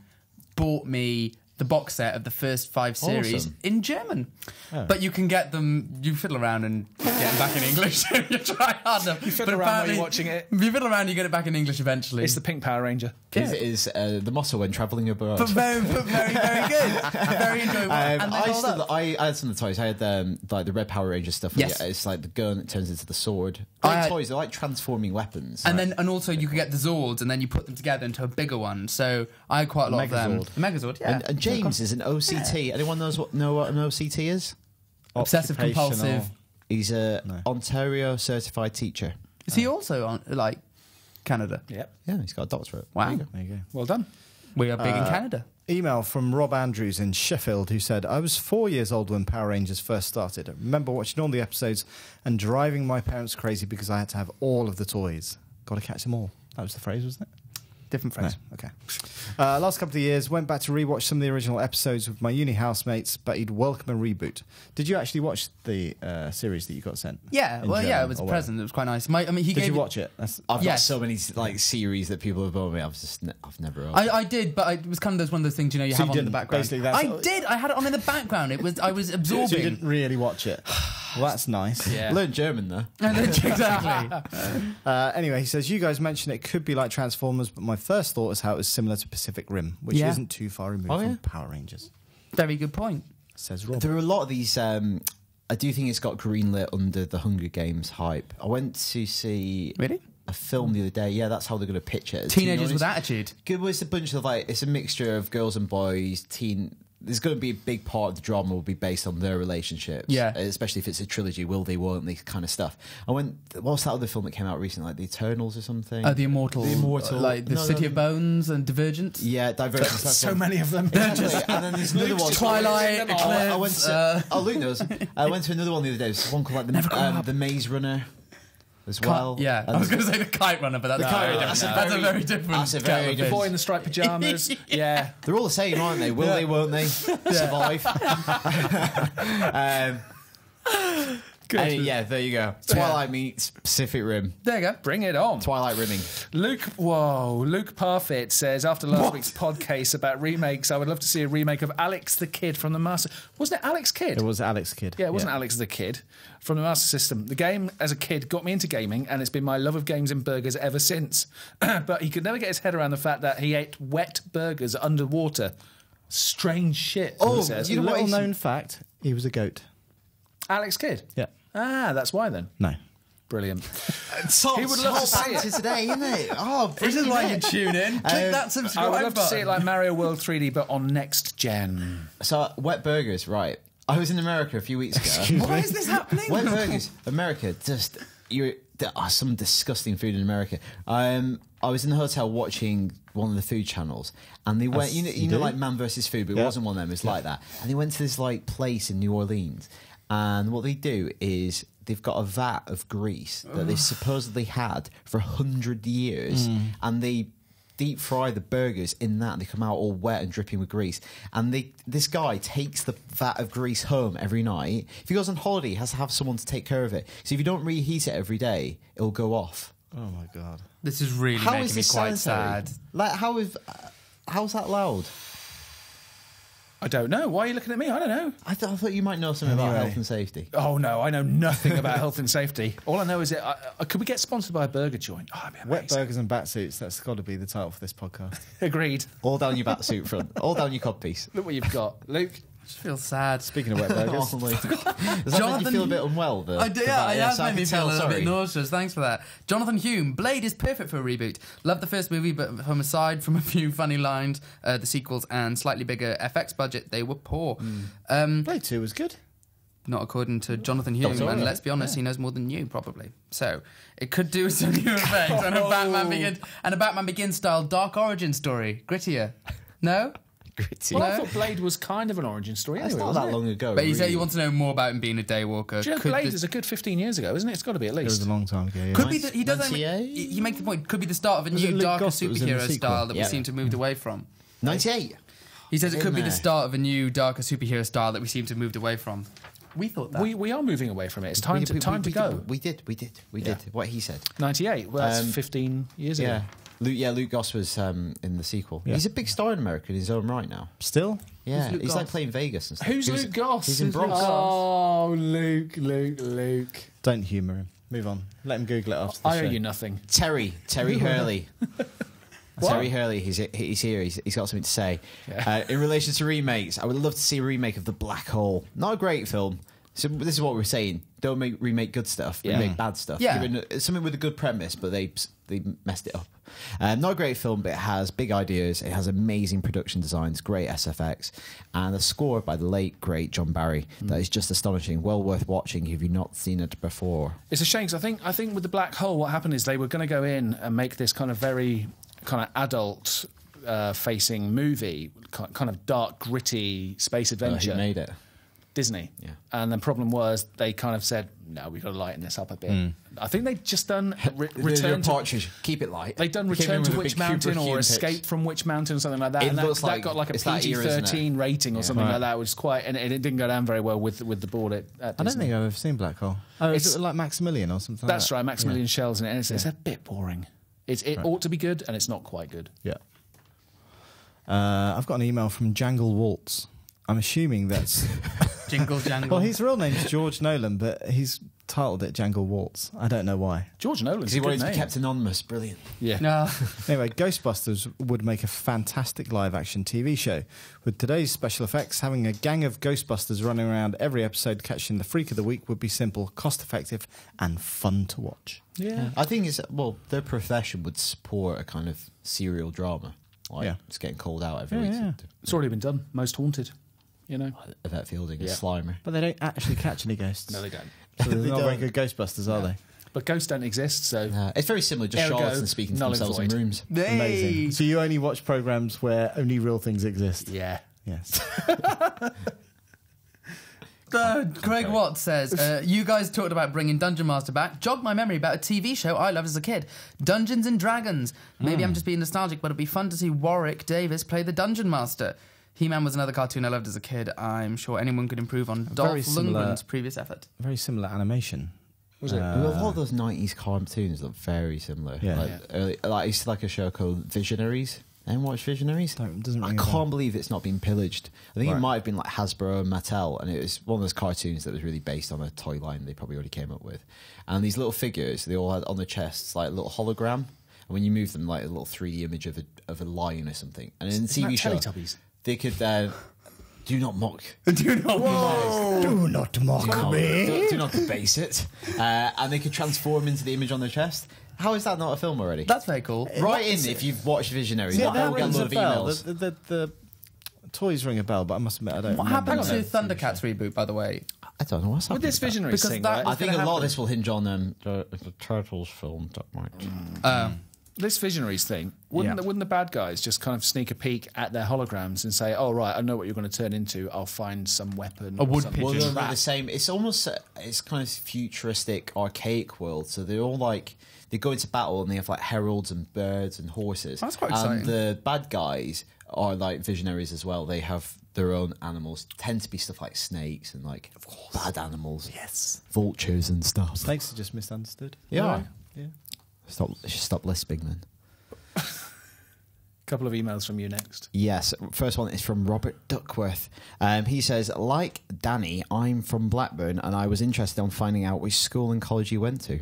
bought me the box set of the first 5 series Awesome. in German. But you can get them, you fiddle around and get them back in English. You try hard enough. You fiddle around while you're watching it. If you fiddle around, you get it back in English eventually. It's the Pink Power Ranger. It is the motto when travelling abroad. But very, very good. Very enjoyable. And they hold up. I had some of the toys. I had like the Red Power Ranger stuff. Yes. It's like the gun that turns into the sword. I Great had- toys. They're like transforming weapons. And also you could get the Zords and then you put them together into a bigger one. So I had quite a lot of them. Megazord. The Megazord, yeah. And James is an OCT. Anyone know what an OCT is? Obsessive compulsive. He's a Ontario certified teacher. Is he also on like Canada? Yep. Yeah, he's got a doctorate. Wow. There you go. Well done. We are big in Canada. Email from Rob Andrews in Sheffield, who said, I was 4 years old when Power Rangers first started. I remember watching all the episodes and driving my parents crazy because I had to have all of the toys. Got to catch them all. That was the phrase, wasn't it? Different No, phrase. okay. Last couple of years, went back to rewatch some of the original episodes with my uni housemates, but he'd welcome a reboot. Did you actually watch the series that you got sent? Yeah, in well, yeah, German it was or a present. It was quite nice. He Did gave you it- watch it? I've got Yes. so many like series that people have bought me. I've never. I did, but it was kind of one of those things you So have you on in the didn't, background. basically, that's- I did. I had it on in the background. I was So absorbing. you didn't really watch it. Well, that's nice. Yeah. Learn German though. Exactly. Anyway, he says, you guys mentioned it could be like Transformers, but my first thought is how it was similar to Pacific Rim, which Yeah. isn't too far removed Oh, yeah? from Power Rangers, Very good point. says Rob. There are a lot of these. I do think it's got greenlit under the Hunger Games hype. I went to see Really? a film the other day. Yeah, that's how they're going to pitch it. Teenagers with attitude. It's a bunch of like, it's a mixture of girls and boys. There's going to be a big part of the drama will be based on their relationships. Yeah. Especially if it's a trilogy, will they, won't they, kind of stuff. What's that other film that came out recently, like The Eternals or something? The Immortal. The Immortal. Like the City of Bones and Divergent. Yeah, Divergent. So many of them. Exactly. And then there's another one. Twilight, I went Eclipse. to, Luke knows. I went to another one the other day. There's one called like the Maze Runner as well. Yeah, I was going to say the Kite Runner, but that's Kite Runner. a very different. That's a very kettle of different- Boy fish. in the striped pajamas. Yeah. They're all the same, aren't they? Will they, won't they? Survive. Yeah, there you go. Twilight meets Pacific Rim. There you go. Bring it on. Twilight rimming. Luke Parfit says, after last week's podcast about remakes, I would love to see a remake of Alex the Kid from the Master... Wasn't it Alex Kidd? It was Alex Kidd. Yeah, it wasn't Alex the Kid from the Master System. The game, as a kid, got me into gaming, and it's been my love of games and burgers ever since. But he could never get his head around the fact that he ate wet burgers underwater. Strange shit. Oh, he says. you know what? Little known fact, he was a goat. Alex Kidd? Yeah. Ah, that's why then. No. Brilliant. He would love to see it. today, isn't it? Oh, This is why you tune in. Click that I subscribe would love to see it button. like Mario World 3D, but on next gen. So, wet burgers, right. I was in America a few weeks ago. Why is this happening? Wet burgers. America, there are some disgusting food in America. I was in the hotel watching one of the food channels, and they went, you know, like Man vs. Food, but it wasn't one of them, it was like that. And they went to this like place in New Orleans, and what they do is they've got a vat of grease that they've supposedly had for 100 years, and they deep fry the burgers in that. They come out all wet and dripping with grease. And this guy takes the vat of grease home every night. If he goes on holiday, he has to have someone to take care of it. So if you don't reheat it every day, it'll go off. Oh my God. This is really making me quite sad. Like, how's that allowed? I don't know. Why are you looking at me? I don't know. I thought you might know something about health and safety. Oh, no. I know nothing about health and safety. All I know is could we get sponsored by a burger joint? Oh, that'd be amazing. Wet burgers and Batsuits. That's got to be the title for this podcast. Agreed. All down your Batsuit front. All down your codpiece. Look what you've got. Luke? I just feel sad. Speaking of wet burgers. Does that make you feel a bit unwell? It has made me feel a little bit nauseous. Thanks for that. Jonathan Hume, Blade is perfect for a reboot. Loved the first movie, but aside from a few funny lines, the sequels and slightly bigger FX budget, they were poor. Blade 2 was good. Not according to Jonathan Hume, and let's be honest, he knows more than you, probably. So, it could do some new effects and a Batman Begins style dark origin story. Grittier. No? Gritty. Well, I thought Blade was kind of an origin story anyway. It's not that long ago. But you say you want to know more about him being a daywalker. Do you know Blade is a good 15 years ago, isn't it? It's got to be at least. It was a long time ago, yeah. Could be he does. He makes the point. Could be the start of a new darker superhero style that we seem to have moved away from. 98. He says it could be the start of a new darker superhero style that we seem to have moved away from. We thought that. We are moving away from it. It's time to go. We did. What he said. 98. Well, that's 15 years ago. Luke Goss was in the sequel. Yeah. He's a big star in America in his own right now. Still? Yeah, he's like playing Vegas and stuff. Who's Luke Goss? He's in Bronx. Oh, Luke. Don't humour him. Move on. Let him Google it after the I show. owe you nothing. Terry Hurley. Terry Hurley, he's here. He's got something to say. Yeah. In relation to remakes, I would love to see a remake of The Black Hole. Not a great film. So this is what we're saying. Don't remake good stuff. Remake bad stuff. Yeah. Give it something with a good premise, but they messed it up. Not a great film, but it has big ideas. It has amazing production designs, great SFX, and a score by the late, great John Barry that is just astonishing. Well worth watching if you've not seen it before. It's a shame, because I think with The Black Hole, what happened is they were going to go in and make this kind of very kind of adult facing movie, kind of dark, gritty space adventure. Who made it? Disney. Yeah. And the problem was they kind of said, no, we've got to lighten this up a bit. I think they'd just done Return to... Partridge, keep it light. They'd done Return to Witch Mountain or Escape from Witch Mountain or something like that. It and looks that got like a PG-13 rating or something like that, which is quite... And it didn't go down very well with the board at Disney. I don't think I've ever seen Black Hole. Oh, is it like Maximilian or something That's like right, Maximilian Schell's in it. And it's a bit boring. It ought to be good, and it's not quite good. Yeah. I've got an email from Jangle Waltz. I'm assuming that's... Jingle Jangle. Well, his real name's George Nolan, but he's titled it Jangle Waltz. I don't know why. George Nolan's he a good wanted to name. be kept anonymous. Brilliant. Yeah. No. Anyway, Ghostbusters would make a fantastic live-action TV show. With today's special effects, having a gang of Ghostbusters running around every episode catching the freak of the week would be simple, cost-effective, and fun to watch. Yeah. I think their profession would support a kind of serial drama. Like, it's getting called out every week. Yeah. It's already been done. Most Haunted. You know? Yvette Fielding is Slimer. But they don't actually catch any ghosts. No, they don't. So they're not very good Ghostbusters, are they? But ghosts don't exist, so... It's very similar, just charlatans speaking to themselves in rooms. Amazing. So you only watch programmes where only real things exist? Yeah. Yes. Craig Watts says, you guys talked about bringing Dungeon Master back. Jogged my memory about a TV show I loved as a kid. Dungeons and Dragons. Maybe I'm just being nostalgic, but it'd be fun to see Warwick Davis play the Dungeon Master. He-Man was another cartoon I loved as a kid. I'm sure anyone could improve on Dolph Lundgren's previous effort. Very similar animation. Was it? A lot of those 90s cartoons look very similar. Yeah. I used to like a show called Visionaries. Anyone watch Visionaries? I can't believe it's not been pillaged. I think it might have been like Hasbro and Mattel, and it was one of those cartoons that was really based on a toy line they probably already came up with. And these little figures, they all had on their chests like a little hologram, and when you move them, like a little 3D image of a lion or something. And in the TV show, they could do not mock. Do not mock. Do not mock me. Do not debase it. And they could transform into the image on their chest. How is that not a film already? That's very cool. Write in if you've watched Visionaries. Yeah, I'll get a lot of emails. The toys ring a bell, but I must admit I don't. What happened to Thundercats reboot, by the way? I don't know what's happening with this Visionaries thing. That Right? I think a lot of this will hinge on the Turtles film. That might. this Visionaries thing, wouldn't the bad guys just kind of sneak a peek at their holograms and say, "Oh right, I know what you're going to turn into. I'll find some weapon." A wood some pigeon. Well, they're the same. It's almost it's kind of futuristic, archaic world. So they're all like they go into battle and they have like heralds and birds and horses. That's quite exciting. And the bad guys are like Visionaries as well. They have their own animals. Tend to be stuff like snakes and like bad animals. Yes. Vultures and stuff. Snakes are just misunderstood. Yeah. Yeah. Stop lisping, then. Couple of emails from you next. Yes, first one is from Robert Duckworth. He says, like Danny, I'm from Blackburn and I was interested on finding out which school and college you went to.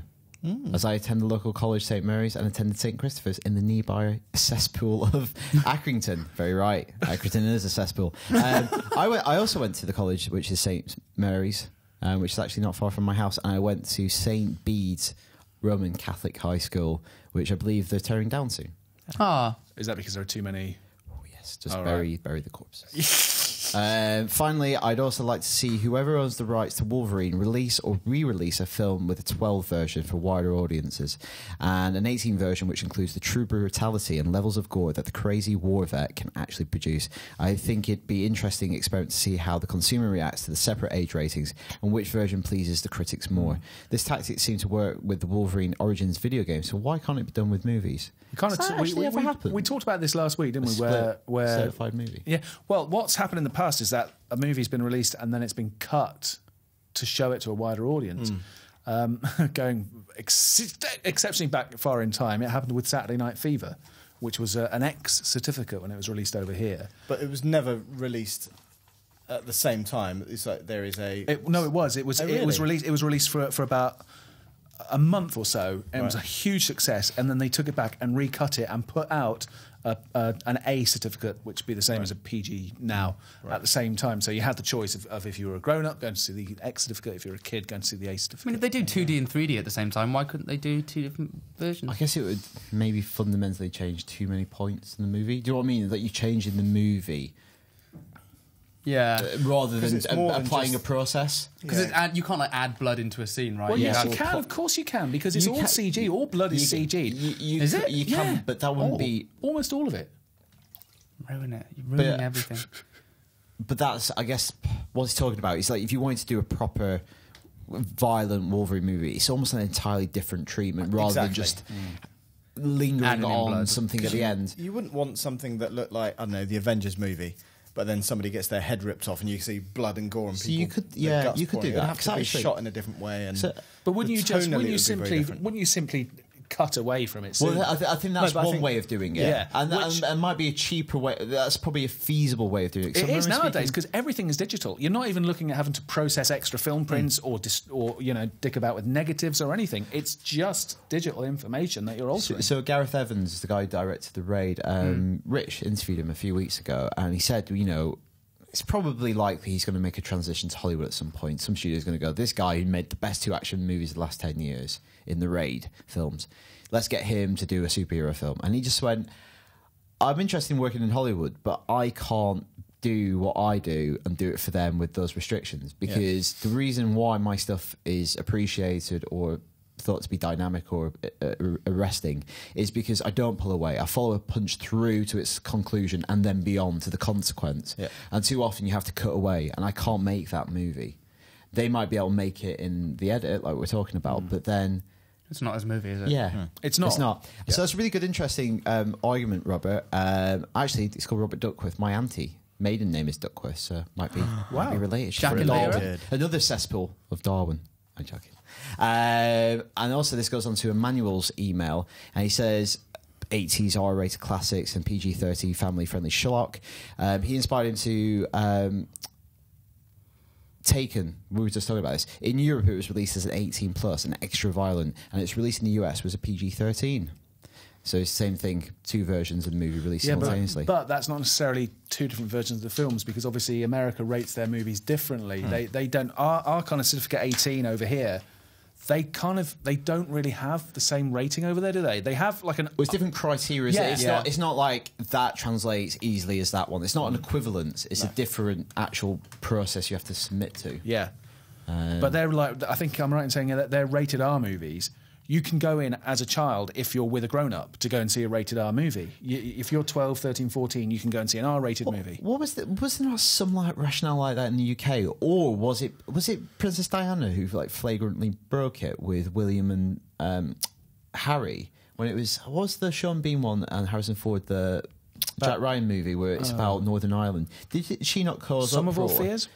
As I attend the local college, St Mary's, and attended St Christopher's in the nearby cesspool of Accrington. Very right, Accrington is a cesspool. I also went to the college, which is St Mary's, which is actually not far from my house, and I went to St Bede's Roman Catholic High School, which I believe they're tearing down soon. Ah. Is that because there are too many? Oh yes, just All bury the corpses. Finally, I'd also like to see whoever owns the rights to Wolverine release or re-release a film with a 12 version for wider audiences, and an 18 version which includes the true brutality and levels of gore that the crazy war vet can actually produce. I think it'd be interesting experiment to see how the consumer reacts to the separate age ratings and which version pleases the critics more. This tactic seemed to work with the Wolverine Origins video game, so why can't it be done with movies? Kind Does that actually ever happen? We talked about this last week, didn't we? Where certified movie. Yeah. Well, what's happened in the past is that a movie's been released and then it's been cut to show it to a wider audience. Going exceptionally back far in time, it happened with Saturday Night Fever, which was an X certificate when it was released over here. But it was never released at the same time. It's like there is a... It was. It was released. It was released for about a month or so, and it was a huge success. And then they took it back and recut it and put out an A certificate, which would be the same as a PG now at the same time. So you had the choice of if you were a grown-up, going to see the X certificate, if you were a kid, going to see the A certificate. I mean, if they do 2D and 3D at the same time, why couldn't they do two different versions? I guess it would maybe fundamentally change too many points in the movie. Do you know what I mean? That you change in the movie Yeah. rather than it's more than applying just- a process. Because you can't like add blood into a scene, right? Well, You yes, have- you can. Of course, you can, because it's You all can- CG. All blood is CG. Is it? You can, but that wouldn't be. Almost all of it. Ruin it. You're ruining But- everything. But that's, I guess, what he's talking about. It's like if you wanted to do a proper violent Wolverine movie, it's almost an entirely different treatment rather than just lingering Adding in on blood. something at the end. You wouldn't want something that looked like, I don't know, the Avengers movie, but then somebody gets their head ripped off and you see blood and gore and So people... you could- their yeah, guts you could do pouring. that, It'd have to 'cause be actually- shot in a different way. And So- But wouldn't you tonally, it would be very different. wouldn't you simply cut away from it? Well, sooner? I think that's No, but I one think- way of doing it. Yeah. And might be a cheaper way. That's probably a feasible way of doing it. It is Remember nowadays speaking- because everything is digital. You're not even looking at having to process extra film prints or dick about with negatives or anything. It's just digital information that you're altering. So Gareth Evans, the guy who directed The Raid, Rich interviewed him a few weeks ago, and he said, it's probably likely he's going to make a transition to Hollywood at some point. Some studio's going to go, this guy who made the best 2 action movies of the last 10 years in The Raid films, let's get him to do a superhero film. And he just went, I'm interested in working in Hollywood, but I can't do what I do and do it for them with those restrictions, because the reason why my stuff is appreciated or thought to be dynamic or arresting is because I don't pull away. I follow a punch through to its conclusion and then beyond to the consequence. Yeah. And too often you have to cut away, and I can't make that movie. They might be able to make it in the edit, like we're talking about, but then... It's not his movie, is it? Yeah. It's not. It's not. Yeah. So that's a really good, interesting argument, Robert. Actually, it's called Robert Duckworth. My auntie, maiden name is Duckworth, so might be related. Jack and Lyra? Another cesspool of Darwin. I'm joking. And also this goes on to Emmanuel's email, and he says 80s R-rated classics and PG-13 family-friendly schlock. He inspired him to Taken. We were just talking about this. In Europe, it was released as an 18 plus and extra violent, and it's released in the US was a PG-13. So it's the same thing, 2 versions of the movie released simultaneously. But that's not necessarily 2 different versions of the films, because obviously America rates their movies differently. They don't. Our kind of certificate 18 over here, they don't really have the same rating over there, do they? They have like an... Well, it's different criteria. Yeah. It's not like that translates easily as that one. It's not an equivalence. It's a different actual process you have to submit to. Yeah. But they're like... I think I'm right in saying that they're rated R movies, you can go in as a child if you're with a grown-up to go and see a rated R movie. If you're 12, 13, 14, you can go and see an R-rated movie. What was there not some like rationale like that in the UK, or was it Princess Diana who like flagrantly broke it with William and Harry when it was the Sean Bean one and Harrison Ford, the Jack Ryan movie where it's about Northern Ireland? Did she not cause Some of All uproar? Fears?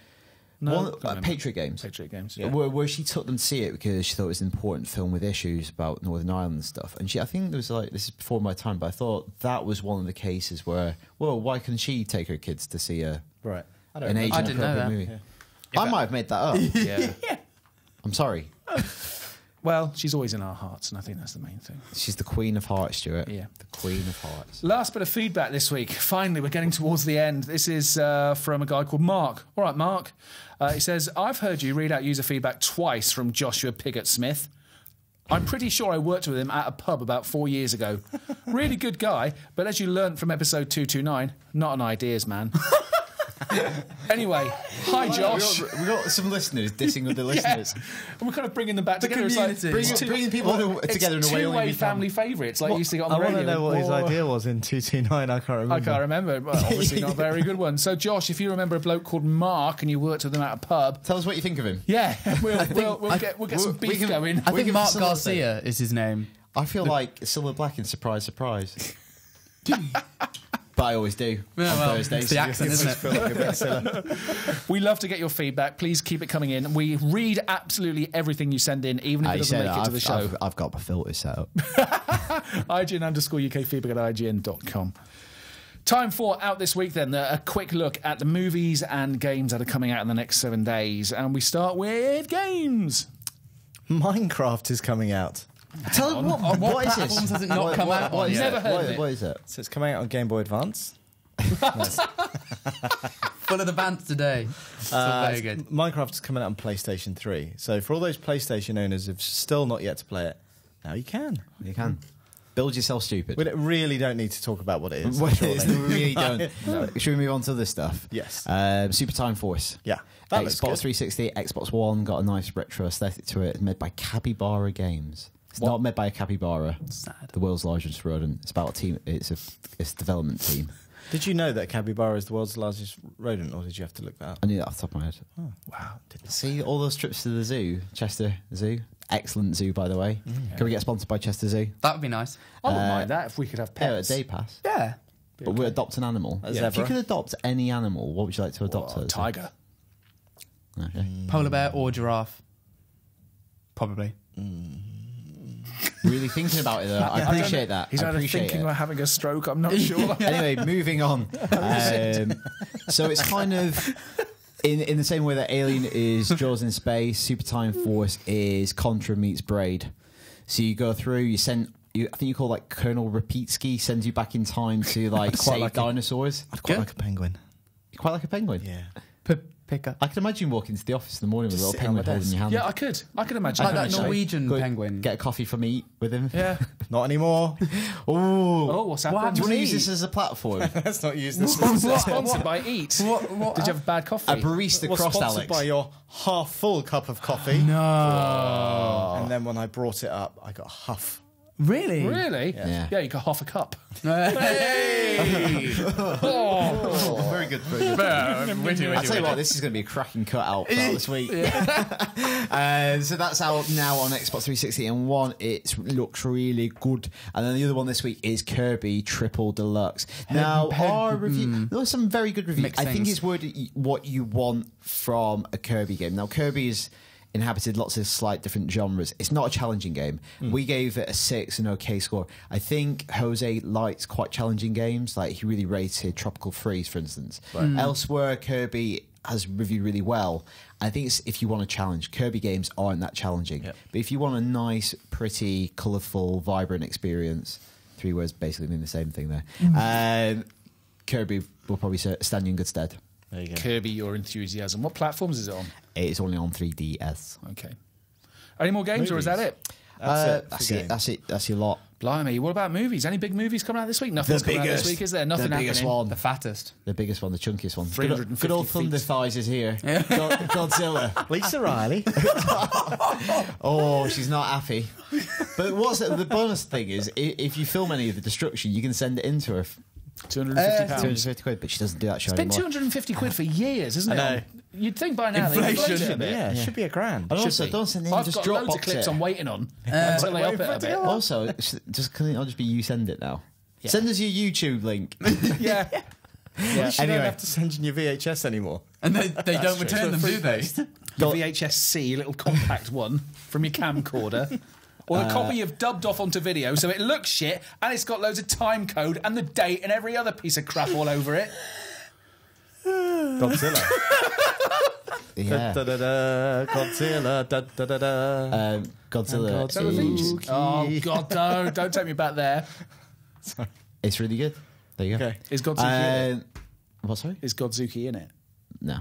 No, Patriot Games. Patriot Games, yeah. Where she took them to see it because she thought it was an important film with issues about Northern Ireland and stuff. And I think there was like, this is before my time, but I thought that was one of the cases where, well, why couldn't she take her kids to see an age-appropriate movie? Yeah. I might have made that up. Yeah. I'm sorry. Well, she's always in our hearts, and I think that's the main thing. She's the Queen of Hearts, Stuart. Yeah. The Queen of Hearts. Last bit of feedback this week. Finally, we're getting towards the end. This is from a guy called Mark. All right, Mark. He says, I've heard you read out user feedback twice from Joshua Pigott-Smith. I'm pretty sure I worked with him at a pub about 4 years ago. Really good guy, but as you learnt from episode 229, not an ideas man. Anyway, hi Josh. We got some listeners dissing other listeners. And we're kind of bringing them back together. It's like Bringing people together in a way. Two-way family favourites, like you used to get on the radio. I want to know what his idea was in 229. I can't remember. Well, obviously not a very good one. So, Josh, if you remember a bloke called Mark and you worked with him at a pub, tell us what you think of him. Yeah, we'll get some beef going. I think Mark Garcia is his name. I feel like Silver Black in Surprise, Surprise. But I always do on Thursdays. It's the accent, isn't it? We love to get your feedback. Please keep it coming in. We read absolutely everything you send in, even if it doesn't make it to the show. I've got my filters set up. IGN_UK feedback at IGN.com. Time for Out This Week, then. A quick look at the movies and games that are coming out in the next 7 days. And we start with games. Minecraft is coming out. Tell them what is this? Platforms has it not come out on? You've never heard of it? What is it? So it's coming out on Game Boy Advance. Full of the banter today. Very good. Minecraft is coming out on PlayStation 3. So for all those PlayStation owners who've still not yet to play it, now you can. You can. Build yourself stupid. We really don't need to talk about what it is. What it is, we really don't. No. Should we move on to this stuff? Yes. Super Time Force. Yeah. That looks Xbox good. 360, Xbox One, got a nice retro aesthetic to it. Made by Capybara Games. It's not made by a capybara. Sad. The world's largest rodent. It's about a team. It's a development team. Did you know that capybara is the world's largest rodent, or did you have to look that up? I knew that off the top of my head. Oh, Wow. See all those trips to the zoo, Chester Zoo. Excellent zoo, by the way. Can we get sponsored by Chester Zoo? That would be nice. I wouldn't mind that if we could have pets. Yeah, a day pass. Yeah. But we adopt an animal. A If you zebra. could adopt any animal, what would you like to adopt? Oh, tiger. Okay. Polar bear or giraffe? Probably. Really thinking about it, though. I appreciate that. He's I either appreciate thinking it. or having a stroke. I'm not sure. Anyway, moving on. So it's kind of in the same way that Alien is Jaws in space, Super Time Force is Contra meets Braid. So you go through, I think you call like Colonel Rapitsky, sends you back in time to like save dinosaurs. I'd quite like a penguin. You quite like a penguin? Yeah. Pick up. I can imagine you walk into the office in the morning with a little sit on my penguin holding desk. your hand. Yeah, I could imagine. Like that actually. Norwegian Go penguin. Get a coffee from me with him. Yeah. Not anymore. Oh, what's happened? Do you want to use this as a platform? Let's not use this. Sponsored by Eat. What Did you have bad coffee? A barista Was crossed sponsored Alex. by your half-full cup of coffee. No. And then when I brought it up, I got a huff. Really? Really? Yeah. You got half a cup. Hey. Very good. Very good. I tell you what, this is going to be a cracking cutout for this week. So that's out now on Xbox 360 and One. It looks really good. And then the other one this week is Kirby Triple Deluxe. Now, our review, there was some very good reviews. Mixed I think things. it's worded what you want from a Kirby game. Now, Kirby is inhabited lots of slight different genres. It's not a challenging game. We gave it a 6, an okay score. I think Jose likes quite challenging games. Like he really rated Tropical Freeze, for instance. Elsewhere, Kirby has reviewed really well. I think it's, if you want a challenge, Kirby games aren't that challenging. But if you want a nice, pretty, colourful, vibrant experience, 3 words basically mean the same thing there. Kirby will probably stand you in good stead. There you go. Kirby, your enthusiasm. What platforms is it on? It's only on 3DS. Okay. Any more games, or is that it? That's it. That's your lot. Blimey, what about movies? Any big movies coming out this week? Nothing's coming out this week, is there? Nothing the biggest happening. one. The fattest. The biggest one, the chunkiest one. 350 Good old feet. Thunder Thighs is here. Godzilla. Lisa Riley. Oh, she's not happy. But what's the bonus thing is, if you film any of the destruction, you can send it into her. £250. 250 quid, but she doesn't do that show It's been anymore. 250 quid for years, isn't it? I know. You'd think by now Inflation. they'd inflate it a bit. Yeah, it should be £1,000. And also, Should be. don't send it in, I've just got loads of Dropbox clips it. I'm waiting on until they up it a bit. Also, can it all just be you send it now? Yeah. Send us your YouTube link. Yeah. You don't Anyway. have to send in your VHS anymore. And they don't return them, do they? Your VHS-C, little compact one from your camcorder. Or a copy you've dubbed off onto video so it looks shit and it's got loads of time code and the date and every other piece of crap all over it. Godzilla. Yeah. Godzilla. Godzilla. Is that the theme tune? Oh, God, don't take me back there. It's really good. There you go. Okay. Is Godzuki in it? What, sorry? Is Godzuki in it? No.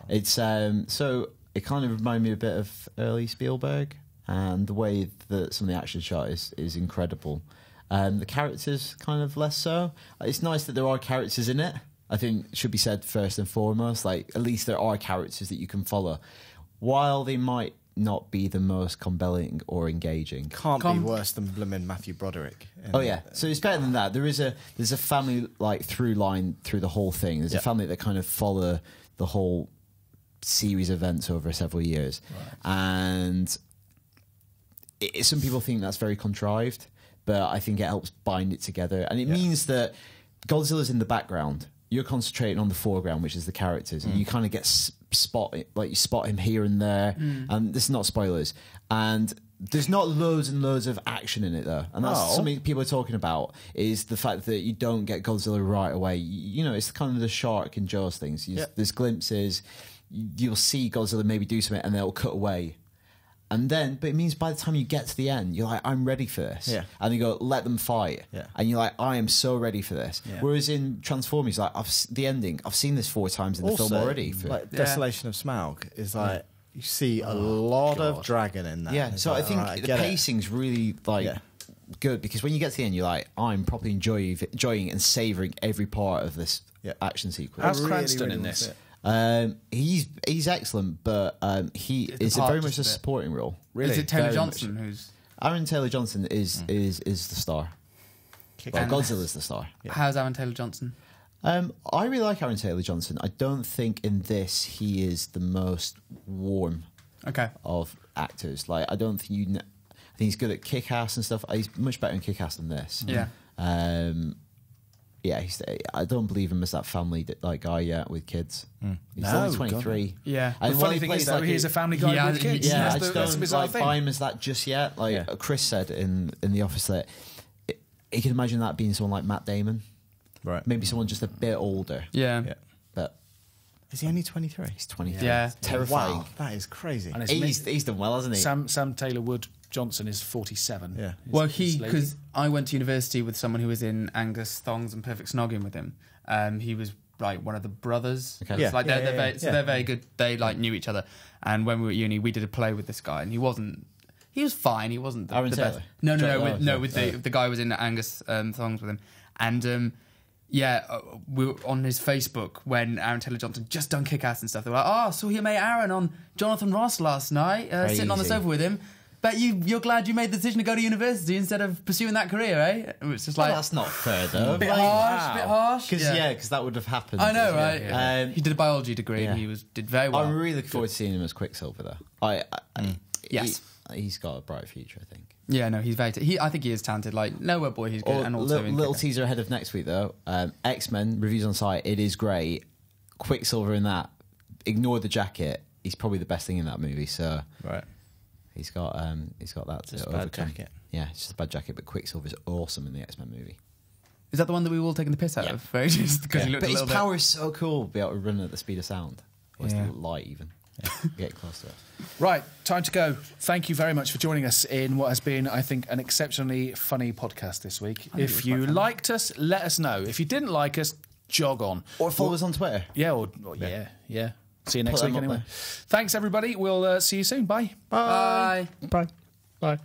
It's so it kind of reminded me a bit of early Spielberg, and the way that some of the action shot is incredible. The characters kind of less so. It's nice that there are characters in it. I think it should be said first and foremost. Like, at least there are characters that you can follow, while they might not be the most compelling or engaging. Can't be worse than blooming Matthew Broderick. Oh yeah, so it's better than that. There's a family like through line through the whole thing. There's a family that kind of follow the whole series of events over several years, and some people think that's very contrived, but I think it helps bind it together, and it means that Godzilla's in the background. You're concentrating on the foreground, which is the characters, and you kind of get spot him here and there. And this is not spoilers. And there's not loads and loads of action in it though, and that's something people are talking about. Is the fact that you don't get Godzilla right away. You know, it's kind of the shark and Jaws things. There's glimpses. You'll see Godzilla maybe do something, and they'll cut away. And then, but it means by the time you get to the end, you're like, I'm ready for this. Yeah. And you go, let them fight. Yeah. And you're like, I am so ready for this. Yeah. Whereas in Transformers, like, the ending, I've seen this 4 times in the film already. Like Desolation of Smaug is like, you see a lot of dragon in that. Yeah, It's so like, I think alright, the get it. pacing's really, good, because when you get to the end, you're like, I'm properly enjoying and savouring every part of this action sequence. How's really, Cranston really in wants this? it. He's excellent, but he is part very just much a a bit. supporting role. Really? Is it Taylor Very Johnson who's... Aaron Taylor Johnson is the star. Well, Godzilla's the star. How's Aaron Taylor Johnson? I really like Aaron Taylor Johnson. I don't think in this he is the most warm Okay. of actors. Like, I don't think I think he's good at Kick-Ass and stuff. He's much better in Kick-Ass than this. Yeah. Yeah, I don't believe him as that family guy yet with kids. He's No, only 23. God. Yeah. And The when funny he thing plays is, though, like he's a family guy Yeah, with kids. Yeah, that's I the, just that's the don't bizarre thing. buy him as that just yet. Like Chris said in the office that he can imagine that being someone like Matt Damon. Right. Maybe someone just a bit older. Yeah. Yeah. But Is he only 23? he's 23. Yeah. Terrifying. Wow, that is crazy. And it's He's done well, hasn't he? Sam Taylor Wood Johnson is 47. Yeah. Well, This lady. because I went to university with someone who was in Angus Thongs and Perfect Snogging with him. He was like one of the brothers. Okay. Yeah. Like they're very, yeah. they're very good. They like knew each other. And when we were at uni, we did a play with this guy, and he was fine. He wasn't the, Aaron the Taylor? best. No, with sorry. the guy who was in Angus Thongs with him, and we were on his Facebook when Aaron Taylor Johnson just done Kick-Ass and stuff. They were like, "Oh, saw your mate Aaron on Jonathan Ross last night, sitting on the Crazy. sofa with him. Bet you're glad you made the decision to go to university instead of pursuing that career, eh?" It was just like Well, that's not fair though. a bit harsh. Because that would have happened. I know, right? Yeah. He did a biology degree yeah. and he did very well. I'm really looking forward to seeing him as Quicksilver though. Yes. He's got a bright future, I think. Yeah, no, he's very. I think he is talented. Like Nowhere Boy, he's good, and also in little Kick-Ass. teaser ahead of next week though. X-Men reviews on site. It is great. Quicksilver in that. Ignore the jacket. He's probably the best thing in that movie. So Right. he's got that. Just to a bad overcome. jacket. Yeah, it's just a bad jacket. But Quicksilver's awesome in the X-Men movie. Is that the one that we were all taking the piss out of? Very just because he looked But a his little power is so cool. Be able to run at the speed of sound. Or Yeah. light even. Get close to it. Right, time to go. Thank you very much for joining us in what has been, I think, an exceptionally funny podcast this week. If you liked us, let us know. If you didn't like us, jog on. Or follow us on Twitter. Yeah, yeah. See you next Put week them up anyway. there. Thanks, everybody. We'll see you soon. Bye. Bye. Bye. Bye.